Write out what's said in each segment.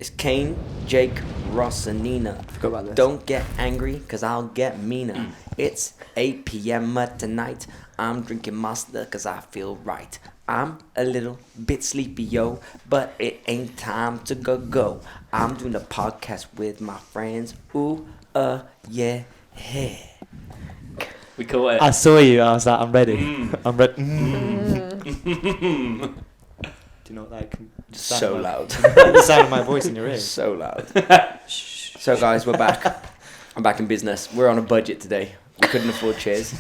It's Kane, Jake, Ross, and Nina. Forgot about this. Don't get angry, cause I'll get meaner. It's 8 p.m. tonight. I'm drinking Monster cause I feel right. I'm a little bit sleepy, yo, but it ain't time to go. I'm doing a podcast with my friends. Ooh, yeah, hey. We call it. I saw you. I was like, I'm ready. I'm ready. Do you know what that? So loud. The sound of my voice in your ears. So loud. So guys, we're back. I'm back in business. We're on a budget today. We couldn't afford chairs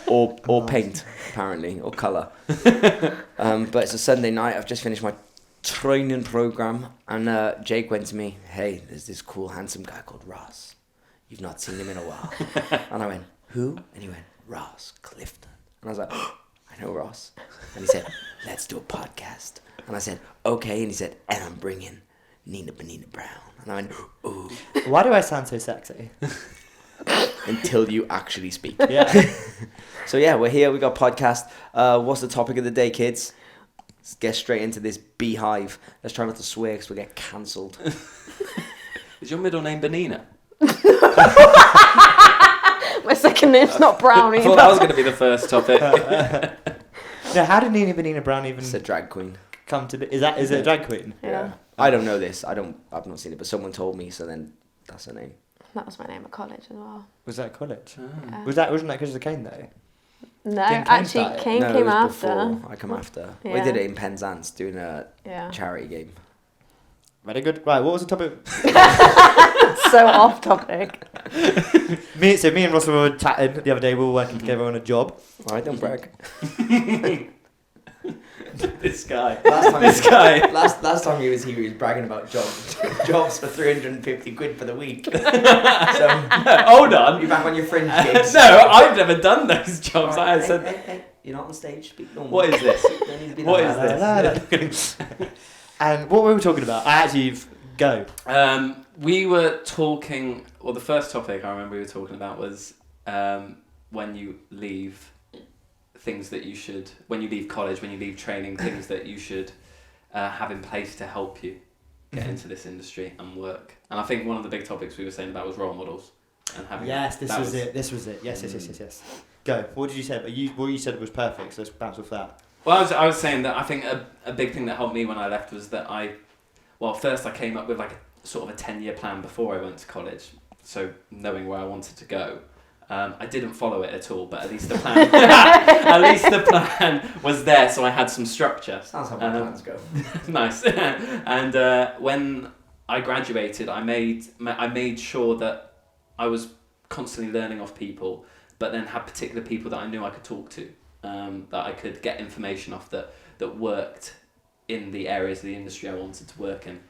or paint, apparently, or colour. But it's a Sunday night. I've just finished my training program, and Jake went to me, "Hey, there's this cool, handsome guy called Ross. You've not seen him in a while." And I went, "Who?" And he went, "Ross Clifton." And I was like, "Oh, I know Ross." And he said, "Let's do a podcast." And I said, "Okay." And he said, "And I'm bringing Nina Brown." And I went, "Ooh." Why do I sound so sexy? Until you actually speak. Yeah. So yeah, we're here. We got a podcast. What's the topic of the day, kids? Let's get straight into this beehive. Let's try not to swear because we'll get cancelled. Is your middle name Benina? My second name's not Brown I either. thought that was going to be the first topic. Now, how did Nina Brown even It's a drag queen. come to be? Is it a drag queen? Yeah. I don't know this. I've not seen it, but someone told me. So then that's her name. That was my name at college as well. Was that college? Yeah. Wasn't that because of the cane though? No, Didn't Kane actually, start it? Kane No, it came was after. before. I come after. We Yeah. did it in Penzance doing a Yeah. charity game. Very good. Right, what was the topic? So off topic. Me and Ross were chatting the other day. We were working together on a job. All right, don't brag. This guy. Last time he was here, he was bragging about jobs for 350 quid for the week. So Hold on. you're back on your fringe gigs. No, I've never done those jobs. Right, I hey, said, hey, you're not on stage. Speak normal. what is this? Don't need to be What like is that. this? And what were we talking about? Go. We were talking, or the first topic I remember we were talking about was when you leave, things that you should, when you leave college, when you leave training, things that you should have in place to help you get into this industry and work. And I think one of the big topics we were saying about was role models. And having This was it. Yes. Go. What did you say? What you said was perfect, so let's bounce off that. Well, I was saying that I think a big thing that helped me when I left was that first I came up with like a sort of a 10-year plan before I went to college. So knowing where I wanted to go. I didn't follow it at all, but at least the plan was there, so I had some structure. Sounds how my plans go. Nice. And when I graduated, I made sure that I was constantly learning off people, but then had particular people that I knew I could talk to, that I could get information off that worked in the areas of the industry I wanted to work in.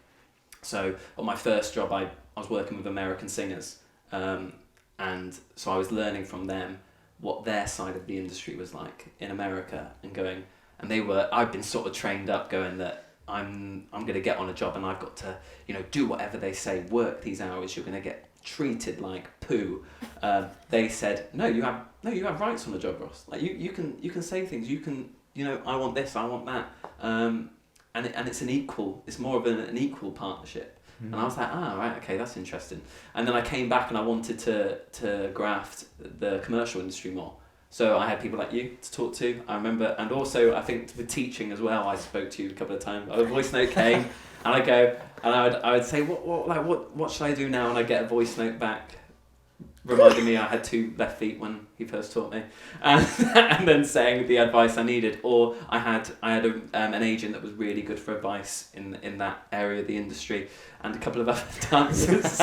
So on my first job, I was working with American singers. And so I was learning from them what their side of the industry was like in America, and I've been sort of trained up going that I'm going to get on a job and I've got to, do whatever they say, work these hours, you're going to get treated like poo. They said, no, you have rights on the job, Ross. Like you can say things, you can, I want this, I want that. And it's more of an equal partnership. And I was like, right, okay, that's interesting. And then I came back and I wanted to graft the commercial industry more. So I had people like you to talk to. I remember, and also I think with teaching as well, I spoke to you a couple of times. A voice note came, and I go, and I would say, what should I do now? And I get a voice note back, reminding me I had 2 left feet when he first taught me, and then saying the advice I needed. Or I had an agent that was really good for advice in that area of the industry, and a couple of other dancers.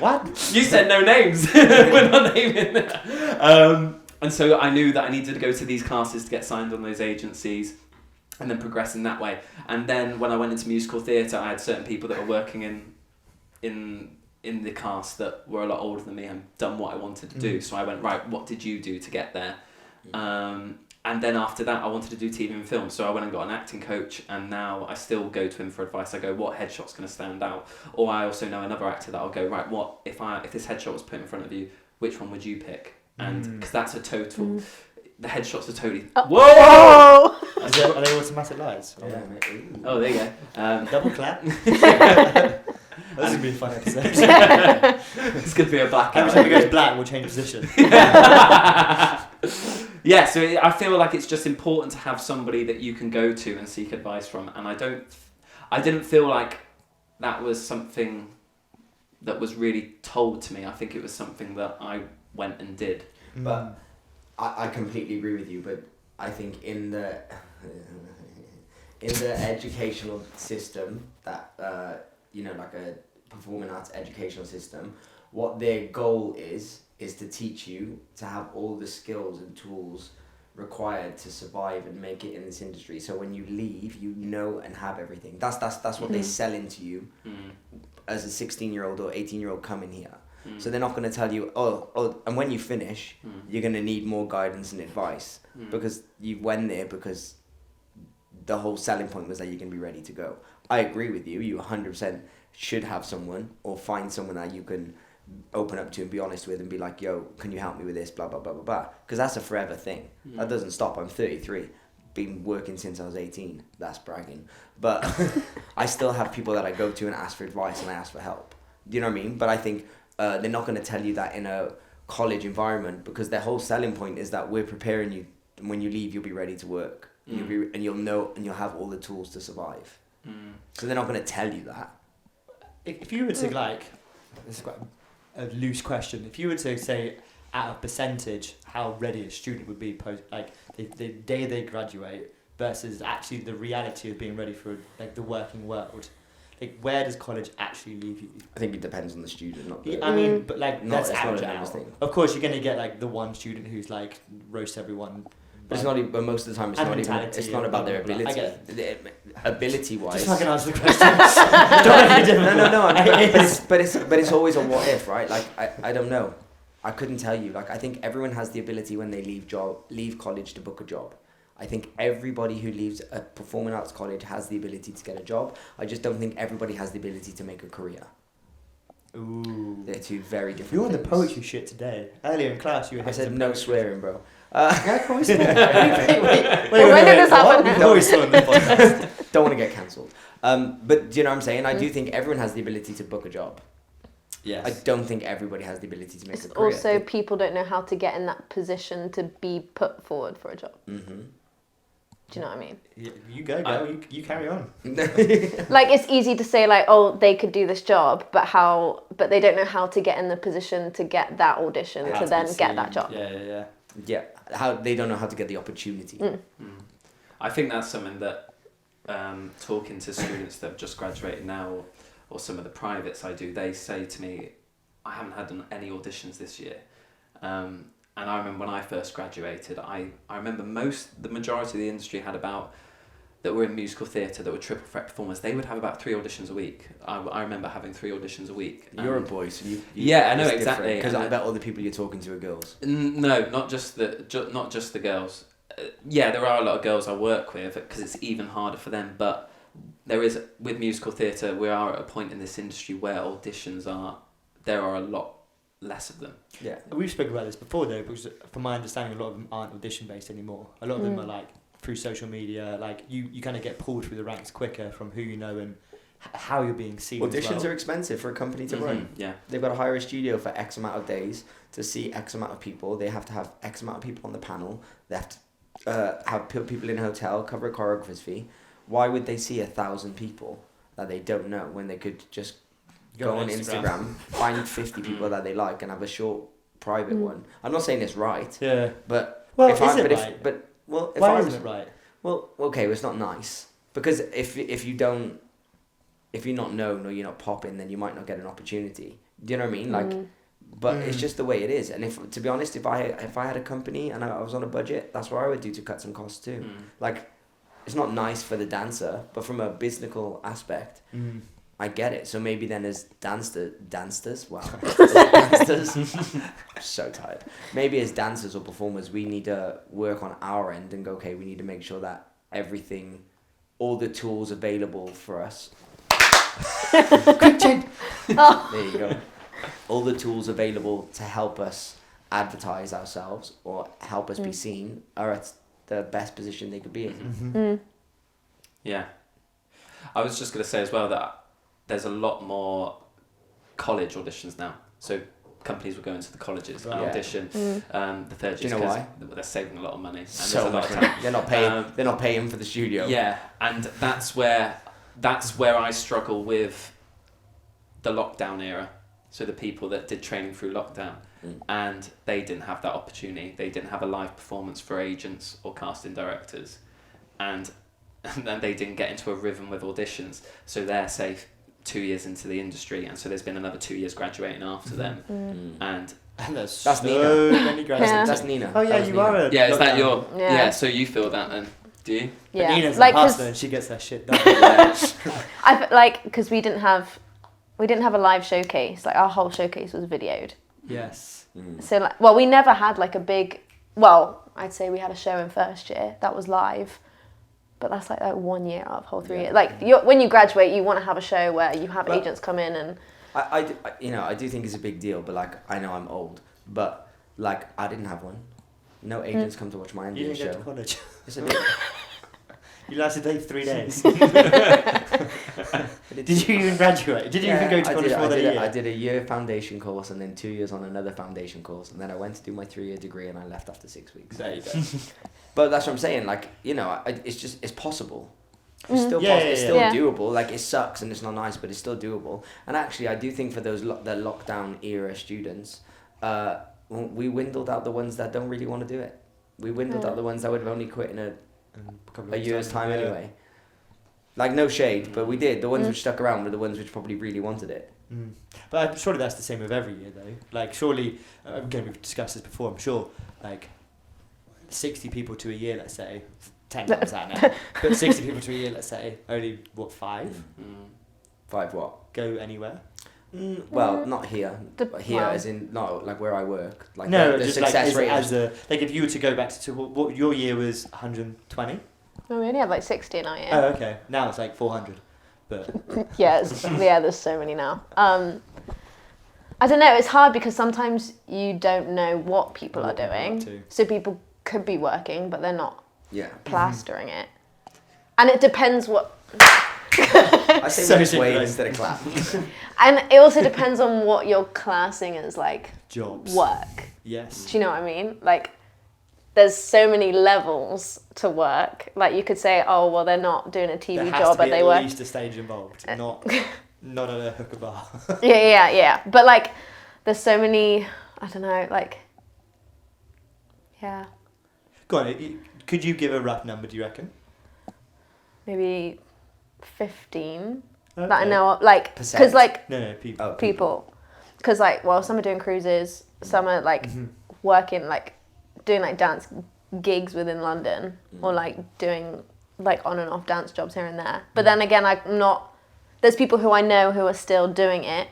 What? You said no names. We're not naming that. And so I knew that I needed to go to these classes to get signed on those agencies, and then progress in that way. And then when I went into musical theatre, I had certain people that were working in the cast that were a lot older than me and done what I wanted to do. So I went, right, what did you do to get there? And then after that, I wanted to do TV and film. So I went and got an acting coach, and now I still go to him for advice. I go, what headshot's going to stand out? Or I also know another actor that I'll go, right, what if this headshot was put in front of you, which one would you pick? And because that's a total, the headshots are totally, whoa! Are they automatic lights? Yeah, mate. Ooh. Oh, there you go. Double clap. This is going to be a fun episode. It's going to be a black Every time it goes black, we'll change position. Yeah, so I feel like it's just important to have somebody that you can go to and seek advice from, and I didn't feel like that was something that was really told to me. I think it was something that I went and did. But I completely agree with you, but I think in the educational system that like a performing arts educational system, what their goal is to teach you to have all the skills and tools required to survive and make it in this industry. So when you leave, you know and have everything. That's what they sell into you as a 16-year-old or 18-year-old coming here. So they're not going to tell you, and when you finish, you're going to need more guidance and advice because you went there because the whole selling point was that you can be ready to go. I agree with you. You 100% should have someone or find someone that you can open up to and be honest with and be like, yo, can you help me with this, blah, blah, blah, blah, blah. Because that's a forever thing. That doesn't stop. I'm 33. Been working since I was 18. That's bragging. But I still have people that I go to and ask for advice and I ask for help. Do you know what I mean? But I think they're not going to tell you that in a college environment because their whole selling point is that we're preparing you. And when you leave, you'll be ready to work. And you'll know and you'll have all the tools to survive. So they're not going to tell you that. If you were to this is quite a loose question. If you were to say, at a percentage, how ready a student would be post, the day they graduate versus actually the reality of being ready for the working world, where does college actually leave you? I think it depends on the student, not the... I mean, but it's that's not average an out. honest thing. Of course, you're going to get the one student who's roast everyone. But it's not even, but most of the time it's not about their ability. I get it. Ability-wise... Just fucking answer the question. No. But it's always a what if, right? I don't know. I couldn't tell you. I think everyone has the ability when they leave college to book a job. I think everybody who leaves a performing arts college has the ability to get a job. I just don't think everybody has the ability to make a career. Ooh. They're two very different You're on the things. poetry shit today. Earlier in class, you were I hitting said some no poetry. swearing, bro. Yeah, of course. Wait, when did this happen? We've always saw on the podcast. Don't want to get cancelled. But do you know what I'm saying? I do think everyone has the ability to book a job. Yes. I don't think everybody has the ability to make It's a career. also people don't know how to get in that position to be put forward for a job. Mm-hmm. Do you know what I mean? You go, girl. You carry on. It's easy to say they could do this job, but they don't know how to get in the position to get that audition to then get that job. Yeah. Yeah, how they don't know how to get the opportunity. I think that's something that talking to students that have just graduated now or some of the privates I do, they say to me, I haven't had any auditions this year. And I remember when I first graduated, I remember the majority of the industry that were in musical theatre, that were triple threat performers, they would have about 3 auditions a week. I remember having 3 auditions a week. You're a boy, so you yeah, I know exactly. Because I bet all the people you're talking to are girls. No, not just the girls. Yeah, there are a lot of girls I work with because it's even harder for them. But with musical theatre, we are at a point in this industry where there are a lot less of them. Yeah. We've spoken about this before though, because from my understanding, a lot of them aren't audition based anymore. A lot of them are through social media. You kind of get pulled through the ranks quicker from who you know and how you're being seen. Auditions are expensive for a company to run. Yeah. They've got to hire a studio for X amount of days to see X amount of people. They have to have X amount of people on the panel. They have to have people in a hotel, cover a choreographer's fee. Why would they see 1,000 people that they don't know when they could just go on Instagram, find 50 people that they like and have a short private one? I'm not saying it's right. Yeah. But Well, if is it right? Why isn't it right? Well, okay, well, it's not nice because if you not known or you're not popping, then you might not get an opportunity. Do you know what I mean? But it's just the way it is. And to be honest, if I had a company and I was on a budget, that's what I would do to cut some costs too. It's not nice for the dancer, but from a business aspect, I get it. So maybe then as dancers, wow, dancers, I'm so tired. Maybe as dancers or performers, we need to work on our end and go, okay, we need to make sure that everything, all the tools available for us. Quick change. There you go. All the tools available to help us advertise ourselves or help us be seen are at the best position they could be in. Mm-hmm. Yeah. I was just going to say as well that there's a lot more college auditions now. So companies will go into the colleges and audition the third years. Do you know why? They're saving a lot of money. And So there's a lot much of money. time. They're not paying for the studio. Yeah, and that's where I struggle with the lockdown era. So the people that did training through lockdown, and they didn't have that opportunity. They didn't have a live performance for agents or casting directors, and then they didn't get into a rhythm with auditions. So they're, say, 2 years into the industry, and so there's been another 2 years graduating after them, and that's Nina. Many graduates. That's Nina. Oh yeah, That was you Nina. are a yeah, is that lockdown. your Yeah. So you feel that then, do you? But Yeah. Nina's Like, a 'cause hustler and she gets that shit done. because we didn't have a live showcase. Like our whole showcase was videoed. Yes. So like, well, we never had like a big. Well, I'd say we had a show in first year that was live, but that's like 1 year out of whole 3 years. Like when you graduate, you want to have a show where you have agents come in and. I do think it's a big deal, but like I know I'm old, but like I didn't have one. No agents come to watch my You Indian didn't go show. to college. Yes, I did. You lasted like 3 days. Did you even graduate? Did you even go to college for that year? I did a year foundation course and then 2 years on another foundation course, and then I went to do my 3-year degree and I left after 6 weeks. There you go. But that's what I'm saying. Like it's possible. It's still it's still Yeah. doable. Like it sucks and it's not nice, but it's still doable. And actually, I do think for those the lockdown era students, we dwindled out the ones that don't really want to do it. We dwindled out the ones that would have only quit in a year's time anyway. Like no shade, but we did. The ones which stuck around were the ones which probably really wanted it. But surely that's the same with every year, though. Like surely, again, we've discussed this before. I'm sure, like 60 people to a year, let's say. 10 times that now. But 60 people to a year, let's say. Only what 5 5 what? go anywhere. Well, not here. But here, well. as in not like where I work. Like No, the just success like rate. as a like if you were to go back to what your year was 120. Well, we only had like 60 in our year. Oh, okay. Now it's like 400. But There's so many now. I don't know, it's hard because sometimes you don't know what people are What people are up doing. to. So people could be working, but they're not Yeah. plastering it. And it depends what... I say So so Wade synchronized. instead of clap. And it also depends on what you're classing as like jobs. work. Yes. Do you know what I mean? Like, there's so many levels to work. Like, you could say, oh, well, they're not doing a TV There has job, to but be they at work. least a stage involved, not at a hooker bar. Yeah. But, like, there's so many, I don't know, like, yeah, Go on. Could you give a rough number? Do you reckon? maybe 15 Okay. that I know of. Like, because, Percent? like, No, people. Oh, people. Because, like, well, some are doing cruises, some are, like, working, like, doing, like, dance gigs within London, or, like, doing, like, on and off dance jobs here and there. But then again, I'm not... There's people who I know who are still doing it,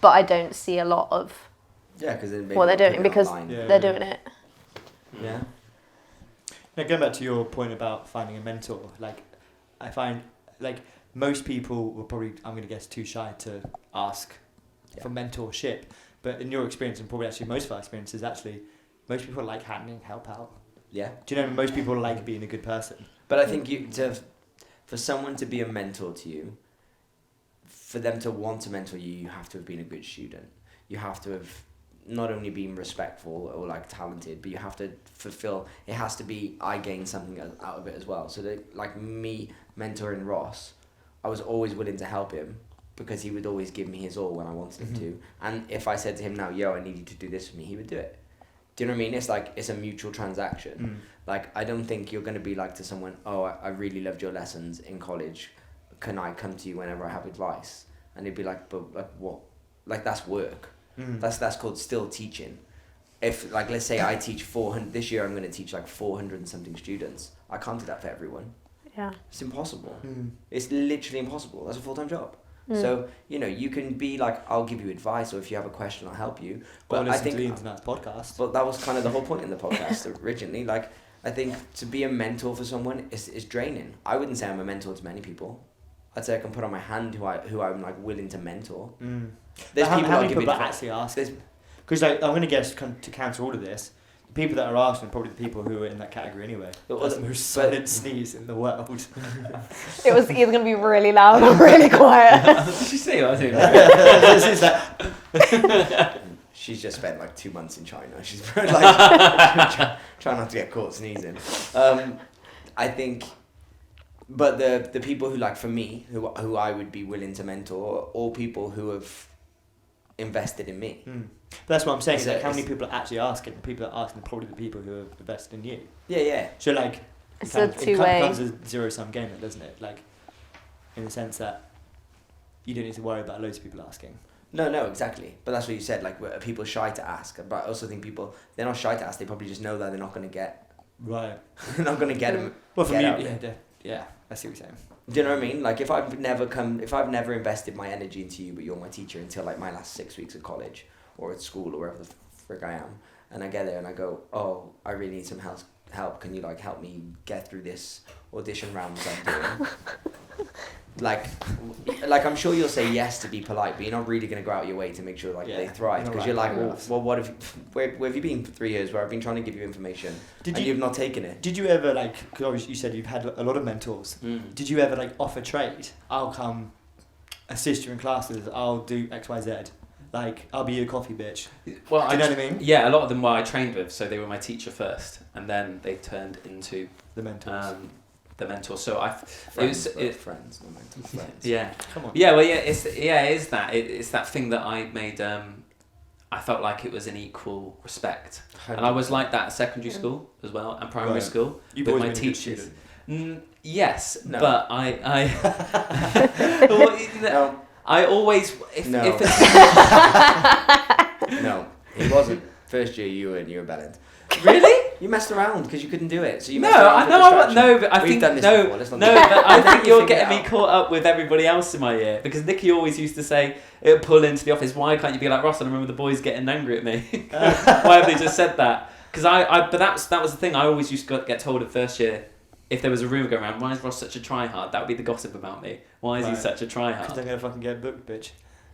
but I don't see a lot of Yeah, because what they're doing because Yeah. they're doing it. Yeah. Now, going back to your point about finding a mentor, like, I find, like, most people were probably, I'm going to guess, too shy to ask for mentorship. But in your experience, and probably actually most of our experiences, actually, most people like handing help out. Yeah. Do you know, most people like being a good person. But I think for someone to be a mentor to you, for them to want to mentor you, you have to have been a good student. You have to have not only been respectful or like talented, but you have to fulfill. It has to be I gain something out of it as well. So that, like me mentoring Ross, I was always willing to help him because he would always give me his all when I wanted him to. And if I said to him now, yo, I need you to do this for me, he would do it. Do you know what I mean? It's like, it's a mutual transaction. Like, I don't think you're going to be like to someone, oh, I really loved your lessons in college. Can I come to you whenever I have advice? And they'd be like, but like what? Like, that's work. That's called still teaching. If, like, let's say I teach 400, this year I'm going to teach like 400 and something students. I can't do that for everyone. Yeah. It's impossible. It's literally impossible. That's a full-time job. So, you know, you can be like, I'll give you advice, or if you have a question, I'll help you. But Or I listen think to the Internet's podcast. But that was kind of the whole point in the podcast originally. Like, I think to be a mentor for someone is draining. I wouldn't say I'm a mentor to many people. I'd say I can put on my hand who I'm like willing to mentor. There's how people many I'll give people advice. actually ask? There's- Because like, I'm going to guess to counter all of this, the people that are asking are probably the people who are in that category anyway. That's the most silent sneeze in the world. It was either going to be really loud or really quiet. Did she say I think? She's just spent like 2 months in China. She's like trying not to get caught sneezing. I think, but the people who, like, for me, who I would be willing to mentor, are all people who have invested in me. But that's what I'm saying. So Like, how many people are actually asking? The people that are asking are probably the people who have invested in you. Yeah. So like, It's it a becomes two-way. a zero-sum game, doesn't it? Like, in the sense that you don't need to worry about loads of people asking. No, exactly. But that's what you said. Like, are people shy to ask? But I also think they're not shy to ask. They probably just know that they're not going to get. Right. They're not going to get them. Well, for Get me, out yeah, I see what you're saying. Do you know what I mean? Like, if I've never invested my energy into you, but you're my teacher until like my last 6 weeks of college or at school or wherever the frick I am, and I get there and I go, oh, I really need some help. Can you like help me get through this audition rounds I'm doing? like I'm sure you'll say yes to be polite, but you're not really going to go out your way to make sure like they thrive, because you're like, well, what where have you been for 3 years where I've been trying to give you information and you've not taken it? Did you ever, like, because obviously you said you've had a lot of mentors, did you ever like offer trade? I'll come assist you in classes, I'll do XYZ, like I'll be your coffee bitch. Well, do you know what I mean? Yeah, a lot of them were I trained with, so they were my teacher first, and then they turned into The mentors. the mentor. So Friends, not mentors, friends. Yeah. Come on. Yeah, well, yeah, it is that. It's that thing that I made. I felt like it was an equal respect, 100%. and I was like that at secondary school as well and primary Right. school You've with always my been a good teachers. student. Yes, No. but I well, No. I always if No. if it's, No, he wasn't. First year you were bellend. really. You messed around because you couldn't do it. So you No, messed around I for know. distraction. No, but I We've think done this no, before. Let's not no. do it. But I think you're Figure it getting me out. caught up with everybody else in my year, because Nicky always used to say it would pull into the office. Why can't you be like Ross? And I remember the boys getting angry at me. Why have they just said that? Because but that was the thing. I always used to get told at first year, if there was a rumour going around, why is Ross such a tryhard? That would be the gossip about me. Why is he Right. such a Because tryhard? they're gonna fucking get booked, bitch.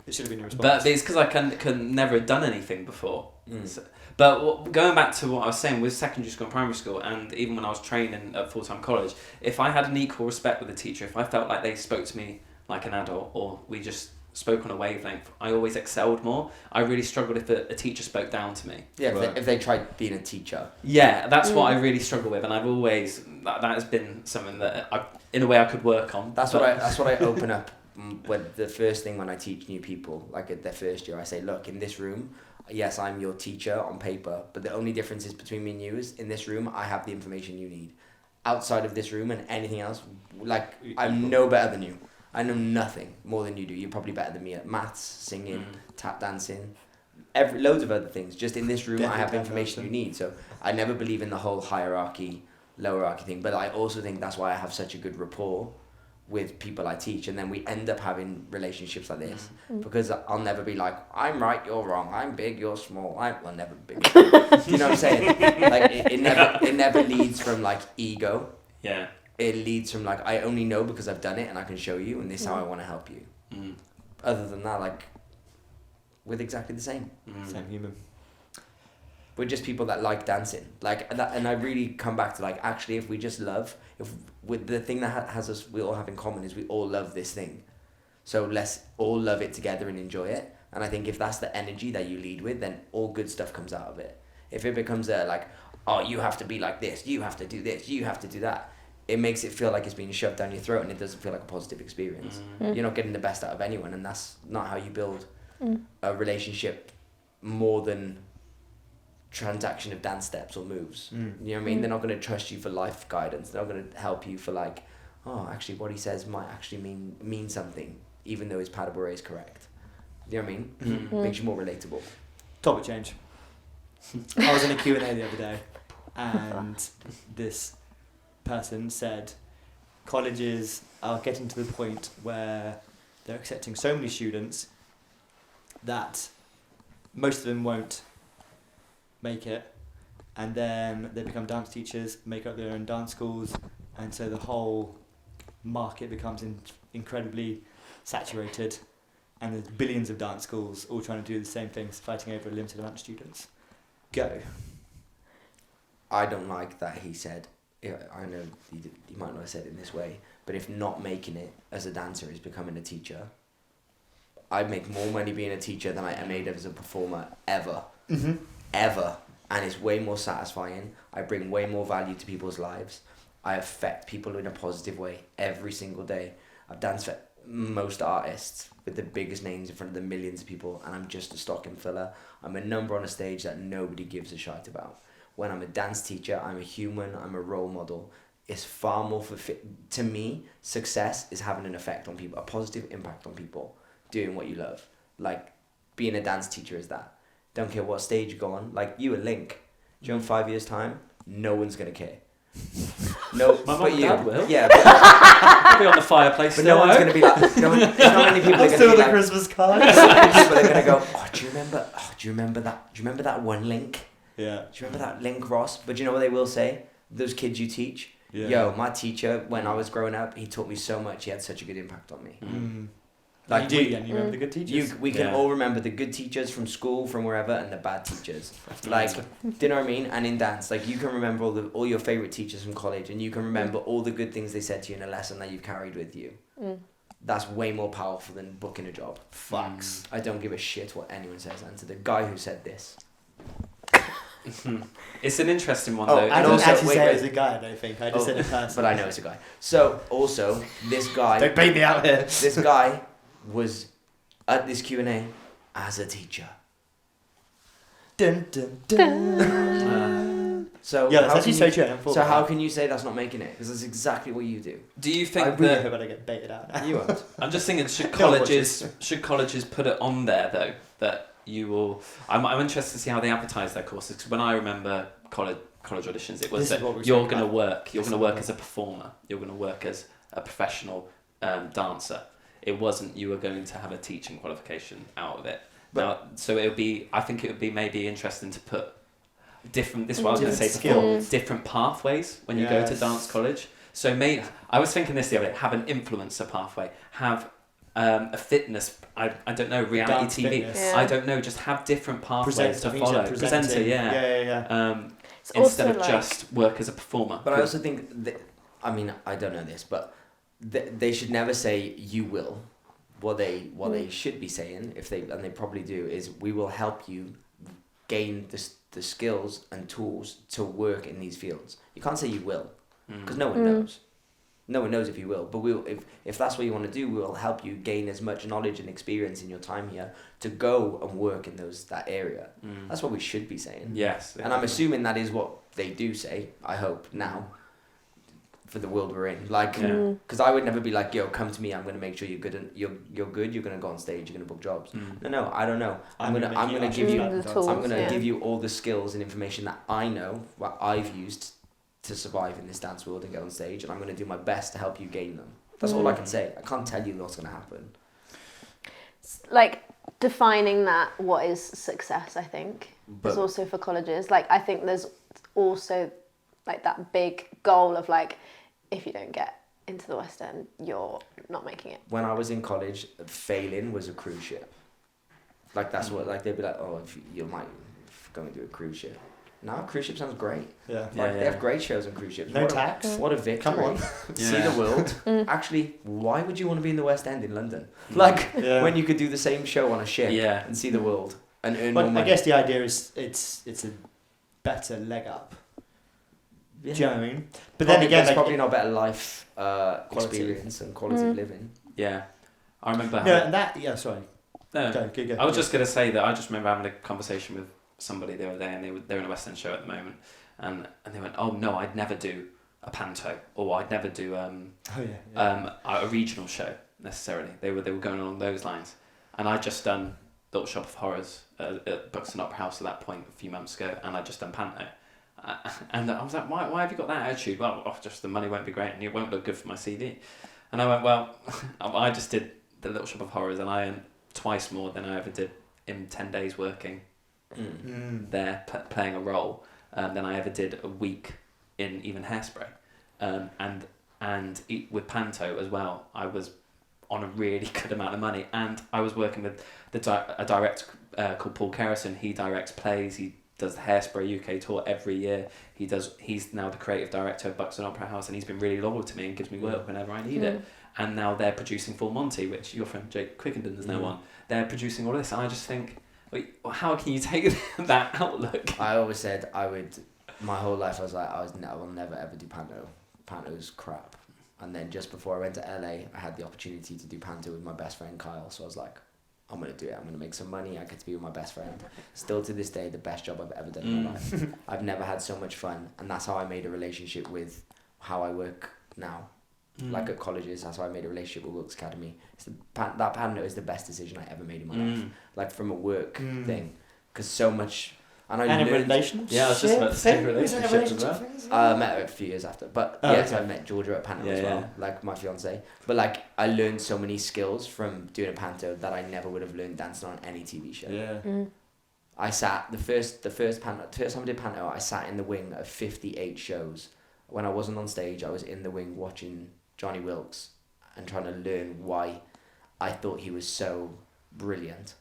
It should have been your response. But it's because I can never have done anything before. Mm. So, but going back to what I was saying with secondary school and primary school, and even when I was training at full-time college, if I had an equal respect with the teacher, if I felt like they spoke to me like an adult, or we just spoke on a wavelength, I always excelled more. I really struggled if a teacher spoke down to me. Yeah, Right. if they tried being a teacher. Yeah, that's what I really struggle with, and I've always that has been something that in a way I could work on. That's what I open up when the first thing when I teach new people, like at their first year, I say, look, in this room, yes, I'm your teacher on paper, but the only difference is between me and you is in this room, I have the information you need. Outside of this room and anything else, like, I'm no better than you. I know nothing more than you do. You're probably better than me at maths, singing, tap dancing, loads of other things. Just in this room, I have the information you need. So I never believe in the whole hierarchy, lowerarchy thing, but I also think that's why I have such a good rapport with people I teach, and then we end up having relationships like this, because I'll never be like, I'm right, you're wrong, I'm big, you're small, well, never big. Do you know what I'm saying? Like it never leads from like ego. Yeah. It leads from like, I only know because I've done it and I can show you, and this is how I want to help you. Other than that, like, we're exactly the same. Same human. We're just people that like dancing, like that, and I really come back to like, actually, if we just love, with the thing that has us, we all have in common is we all love this thing, so let's all love it together and enjoy it. And I think if that's the energy that you lead with, then all good stuff comes out of it. If it becomes like, oh, you have to be like this, you have to do this, you have to do that, it makes it feel like it's being shoved down your throat, and it doesn't feel like a positive experience. You're not getting the best out of anyone, and that's not how you build a relationship more than transaction of dance steps or moves. You know what I mean? They're not going to trust you for life guidance. They're not going to help you for like, oh, actually what he says might actually mean something, even though his pas de bourrée is correct. You know what I mean? Makes you more relatable. Topic change. I was in a Q&A the other day, and this person said colleges are getting to the point where they're accepting so many students that most of them won't make it, and then they become dance teachers, make up their own dance schools, and so the whole market becomes incredibly saturated, and there's billions of dance schools all trying to do the same things, fighting over a limited amount of students. Go. I don't like that he said, I know he might not have said it in this way, but if not making it as a dancer is becoming a teacher, I'd make more money being a teacher than I made as a performer ever. Ever. And it's way more satisfying. I bring way more value to people's lives. I affect people in a positive way every single day. I've danced for most artists with the biggest names in front of the millions of people, and I'm just a stocking filler. I'm a number on a stage that nobody gives a shite about. When I'm a dance teacher, I'm a human, I'm a role model. It's far more to me, success is having an effect on people, a positive impact on people, doing what you love. Like, being a dance teacher is that. Don't care what stage you go on. Like, you and Link, do you know in 5 years' time, no one's going to care. No, My mum but and you. dad will. Yeah, but I'll be on the fireplace. but no one's going to be like, there's not many people are going to Still be the like, Christmas card. people are going to go, do you remember that one Link? Yeah. Do you remember that Link, Ross? But do you know what they will say? Those kids you teach? Yeah. Yo, my teacher, when I was growing up, he taught me so much. He had such a good impact on me. Like, you do, and you remember the good teachers. we can all remember the good teachers from school, from wherever, and the bad teachers. Like, do you know what I mean? And in dance, like, you can remember all your favourite teachers from college, and you can remember all the good things they said to you in a lesson that you've carried with you. That's way more powerful than booking a job. Facts. I don't give a shit what anyone says. And to the guy who said this. It's an interesting one, Oh, though. I and didn't also- actually wait, say wait. it as a guy, I don't think. I just said it person. But I know it's a guy. So, also, this guy... Don't bait me out here. This guy was at this Q&A as a teacher. Dun, dun, dun. So Yeah, that's how actually can so you- true. I hadn't thought So about how that. can you say that's not making it? Because that's exactly what you do. Do you I think really that... hope I don't get baited out now. You won't. I'm just thinking, should No one colleges put it on there, though, that you will... I'm interested to see how they advertise their courses, because when I remember college auditions, it was This is that what we're you're talking going to about. work, you're going to work as a performer, you're going to work as a professional dancer. It wasn't you were going to have a teaching qualification out of it. Now, so I think it would be maybe interesting to put different, this is what I was going to say Different before, skills. different pathways when you go to Yes. dance college. So I was thinking this the other day, have an influencer pathway, have a fitness, I don't know, reality Dance TV, fitness. Yeah. I don't know, just have different pathways Presenter, I to think you said follow. Presenter, presenting. yeah. Yeah. It's Instead also of just work as a performer. But I also think I mean, I don't know this, but they should never say you will. What they should be saying, and they probably do, is we will help you gain the skills and tools to work in these fields. You can't say you will, because no one knows. No one knows if you will, but if that's what you want to do, we will help you gain as much knowledge and experience in your time here to go and work in that area. That's what we should be saying. Yes. And I'm assuming that is what they do say, I hope, now, for the world we're in. Like, because I would never be like, yo, come to me, I'm going to make sure you're good, and you're good, you're going to go on stage, you're going to book jobs. No, I don't know. I'm going to give you, the tools, I'm going to yeah. give you all the skills and information that I know, what I've used to survive in this dance world and get on stage, and I'm going to do my best to help you gain them. That's all I can say. I can't tell you what's going to happen. Like, defining that, what is success, I think, But- is also for colleges. Like, I think there's also, like, that big goal of, like, if you don't get into the West End, you're not making it. When I was in college, failing was a cruise ship. Like, that's what, like, they'd be like, oh, if you might go and do a cruise ship. Now, cruise ship sounds great. Yeah. Like, they have great shows on cruise ships. No What tax. What a victory. Come on. See Yeah. the world. Actually, why would you want to be in the West End in London? Like, Yeah. when you could do the same show on a ship Yeah. and see the world and earn more But I money. guess the idea is it's a better leg up. Yeah. Do you know what I mean? But Probably, then again, there's like, probably not better life Quality. experience and quality of living. Yeah. I remember no, and that sorry. No. Go. I was just going to say that I just remember having a conversation with somebody the other day, and they're in a West End show at the moment, and they went, oh no, I'd never do a panto, or I'd never do a regional show necessarily. They were going along those lines, and I'd just done Little Shop of Horrors at Buxton Opera House at that point a few months ago, and I'd just done panto. And I was like, why have you got that attitude? Well, just the money won't be great and it won't look good for my CD. And I went, well, I just did the Little Shop of Horrors, and I earned twice more than I ever did in 10 days working there, playing a role, than I ever did a week in even Hairspray. And with panto as well, I was on a really good amount of money, and I was working with a director called Paul Kerrison. He directs plays, he does the Hairspray UK tour every year. He's now the creative director of Buxton Opera House, and he's been really loyal to me and gives me work whenever I need it. And now they're producing Full Monty, which your friend Jake Quickenden is now on. They're producing all this, and I just think, wait, how can you take that outlook? I always said I would. My whole life I was like, I will never ever do panto. Panto's crap. And then just before I went to LA, I had the opportunity to do panto with my best friend Kyle. So I was like, I'm going to do it. I'm going to make some money. I get to be with my best friend. Still to this day, the best job I've ever done in my life. I've never had so much fun. And that's how I made a relationship with how I work now. Like at colleges, that's how I made a relationship with Wilkes Academy. That panto is the best decision I ever made in my life. Like from a work thing. Because so much... And in relationship? Yeah, I was just about to say relationships as well. I met her a few years after. But yes, I met Georgia at panto as well. Yeah. Like my fiance. But like I learned so many skills from doing a panto that I never would have learned dancing on any TV show. Yeah. I sat the first time I did panto, I sat in the wing of 58 shows. When I wasn't on stage, I was in the wing watching Johnny Wilkes and trying to learn why I thought he was so brilliant.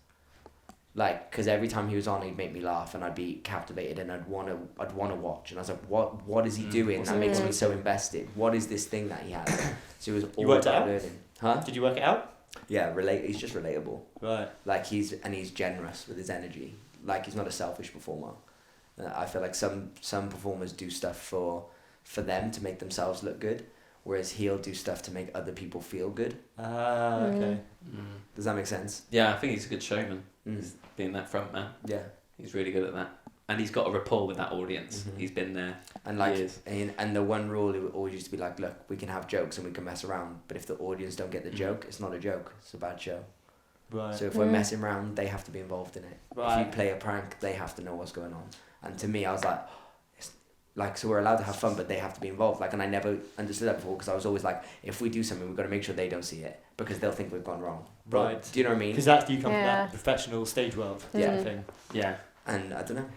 Like, because every time he was on, he'd make me laugh and I'd be captivated and I'd want to watch. And I was like, what is he doing that makes me so invested? What is this thing that he has? So it was all about learning. Huh? Did you work it out? Yeah, he's just relatable. Right. Like he's generous with his energy. Like he's not a selfish performer. I feel like some performers do stuff for them to make themselves look good, whereas he'll do stuff to make other people feel good. Okay. Does that make sense? Yeah, I think he's a good showman. He's being that front man. Yeah. He's really good at that. And he's got a rapport with that audience. He's been there and like years. And the one rule it always used to be like, look, we can have jokes and we can mess around, but if the audience don't get the joke, it's not a joke. It's a bad show. Right. So if we're messing around, they have to be involved in it. Right. If you play a prank, they have to know what's going on. And to me, I was like, so we're allowed to have fun, but they have to be involved. Like, and I never understood that before because I was always like, if we do something, we've got to make sure they don't see it because they'll think we've gone wrong. Right. Do you know what I mean? Because you come from that professional stage world thing. Yeah. And I don't know,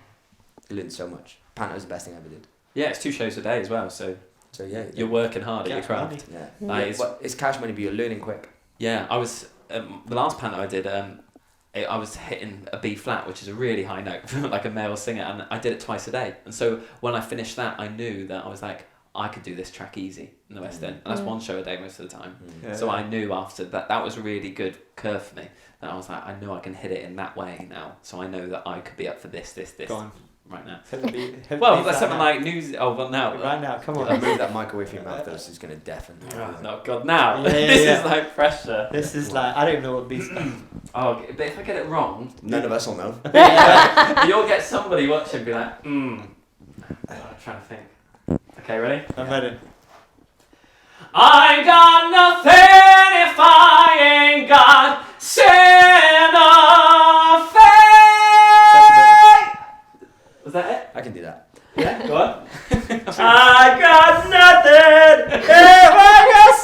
I learned so much. Panto's the best thing I ever did. Yeah, it's 2 shows a day as well, so yeah. you're working hard at your Cash craft. money. Yeah. It's cash money, but you're learning quick. Yeah, I was the last panto I did. I was hitting a B flat, which is a really high note, like a male singer, and I did it twice a day. And so when I finished that, I knew that I was like, I could do this track easy in the West End, and that's 1 show a day most of the time. Yeah. So I knew after that was a really good curve for me. That I was like, I know I can hit it in that way now. So I know that I could be up for this Go on. right now. Well, That's something like news. Oh, well, now. Right now, come I on. move that mic away from your mouth, though, so it's going to deafen. Oh God! Now Yeah, this yeah. is like pressure. This is like, I don't even know what beats. Oh, but if I get it wrong, None of us will know. you'll get somebody watching and be like, I'm trying to think. Okay, ready? I'm ready. I got nothing if I ain't got Santa Fe. Was that it? I can do that. Yeah, go on. I got nothing if I got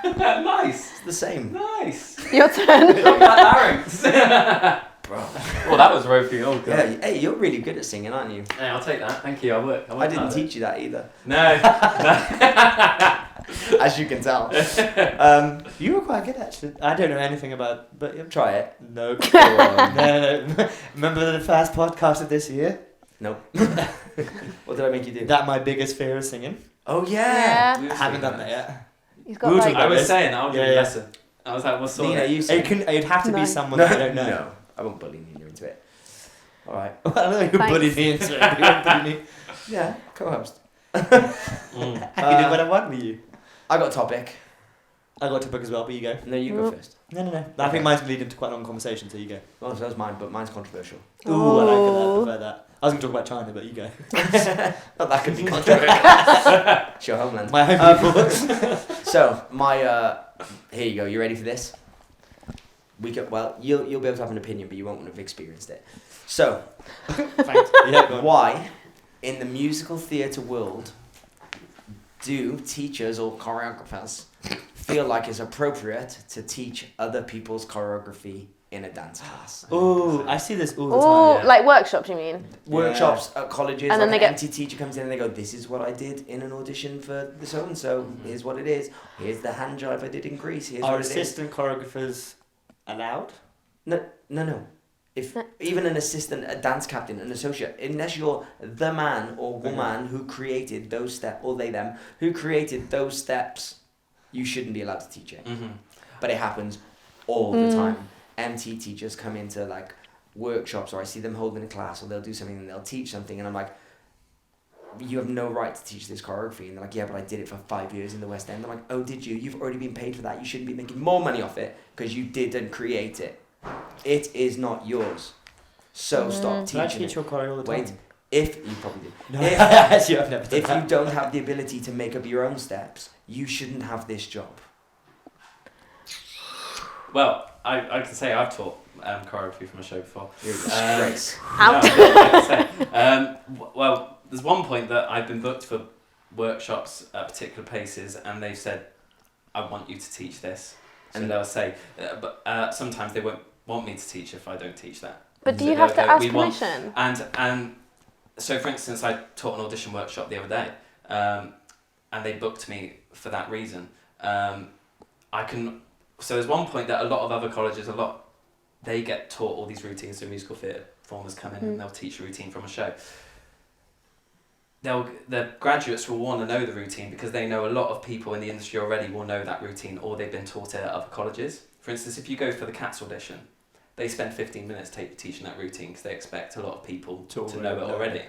Santa Fe. Nice. It's the same. Nice. Your turn. Talk about larynx. Bro. Well, that was ropey. Oh, God. Yeah, hey, you're really good at singing, aren't you? Hey, I'll take that. Thank you. I work I didn't hard. teach you that either, No. as you can tell. You were quite good actually. I don't know anything about, but Try it. no. Go on. No. Remember the first podcast of this year? Nope. What did I make you do? That my biggest fear is singing. Oh yeah. Yeah. I haven't done that yet. He's got We'll like. talk I was this. saying I'll give you Yeah, a yeah. lesson. I was like, what's sort Nina, of... you sing. It'd have to be No. someone that I don't know. No, I won't bully Nina into it. All right. I don't know who Thanks. bullied me into it. You won't bully me. Yeah, co-host. I can do what I want with you. I got a topic. I got to book as well, but you go. No, you go Nope. first. No. I Okay. think mine's going to lead into quite a long conversation, so you go. Well, so that's mine, but mine's controversial. Ooh, I like that. I Oh. prefer that. I was going to talk about China, but you go. Well, that could be controversial. It's your homeland. My home people. So my here you go. You ready for this? You'll be able to have an opinion, but you won't have experienced it. So, Thanks. Yeah, go on. why, in the musical theatre world, do teachers or choreographers feel like it's appropriate to teach other people's choreography in a dance class? Ooh, I see this all the Oh, time. like workshops, you mean? Workshops at colleges, And then like they an get- empty teacher comes in and they go, this is what I did in an audition for the so-and-so, here's what it is, here's the hand jive I did in Greece, here's Are what it is. assistant choreographers allowed? No. If even an assistant, a dance captain, an associate, unless you're the man or woman who created those steps, or they them who created those steps, you shouldn't be allowed to teach it. But it happens all the time. MT teachers come into like workshops, or I see them holding a class, or they'll do something and they'll teach something, and I'm like, you have no right to teach this choreography. And they're like, yeah, but I did it for 5 years in the West End. I'm like, oh, did you? You've already been paid for that. You shouldn't be making more money off it because you didn't create it. It is not yours. So stop teaching. I teach your choreo all the time. Wait, if you probably do. No, actually, I've never done If that. you don't have the ability to make up your own steps, you shouldn't have this job. Well, I can say I've taught choreography from a show before. You're a disgrace. Well, there's one point that I've been booked for workshops at particular places, and they've said, I want you to teach this. And they'll say, but sometimes they won't want me to teach if I don't teach that. But do So you have to ask we want- permission? And so, for instance, I taught an audition workshop the other day, and they booked me for that reason. So there's one point that a lot of other colleges, they get taught all these routines. So musical theatre performers come in and they'll teach a routine from a show. The graduates will want to know the routine because they know a lot of people in the industry already will know that routine, or they've been taught it at other colleges. For instance, if you go for the Cats audition, they spend 15 minutes teaching that routine because they expect a lot of people to know it already.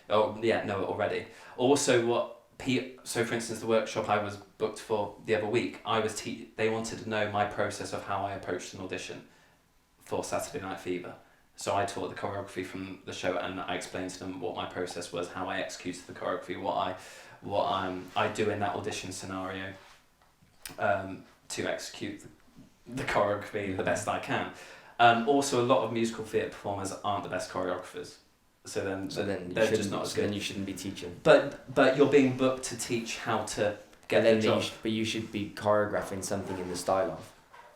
Know it already. Also, so for instance, the workshop I was booked for the other week, they wanted to know my process of how I approached an audition for Saturday Night Fever. So I taught the choreography from the show, and I explained to them what my process was, how I executed the choreography, what I do in that audition scenario to execute the choreography the best I can. Also, a lot of musical theatre performers aren't the best choreographers, so then they're just not as good. Then you shouldn't be teaching. But you're being booked to teach how to get the job. But you should be choreographing something in the style of.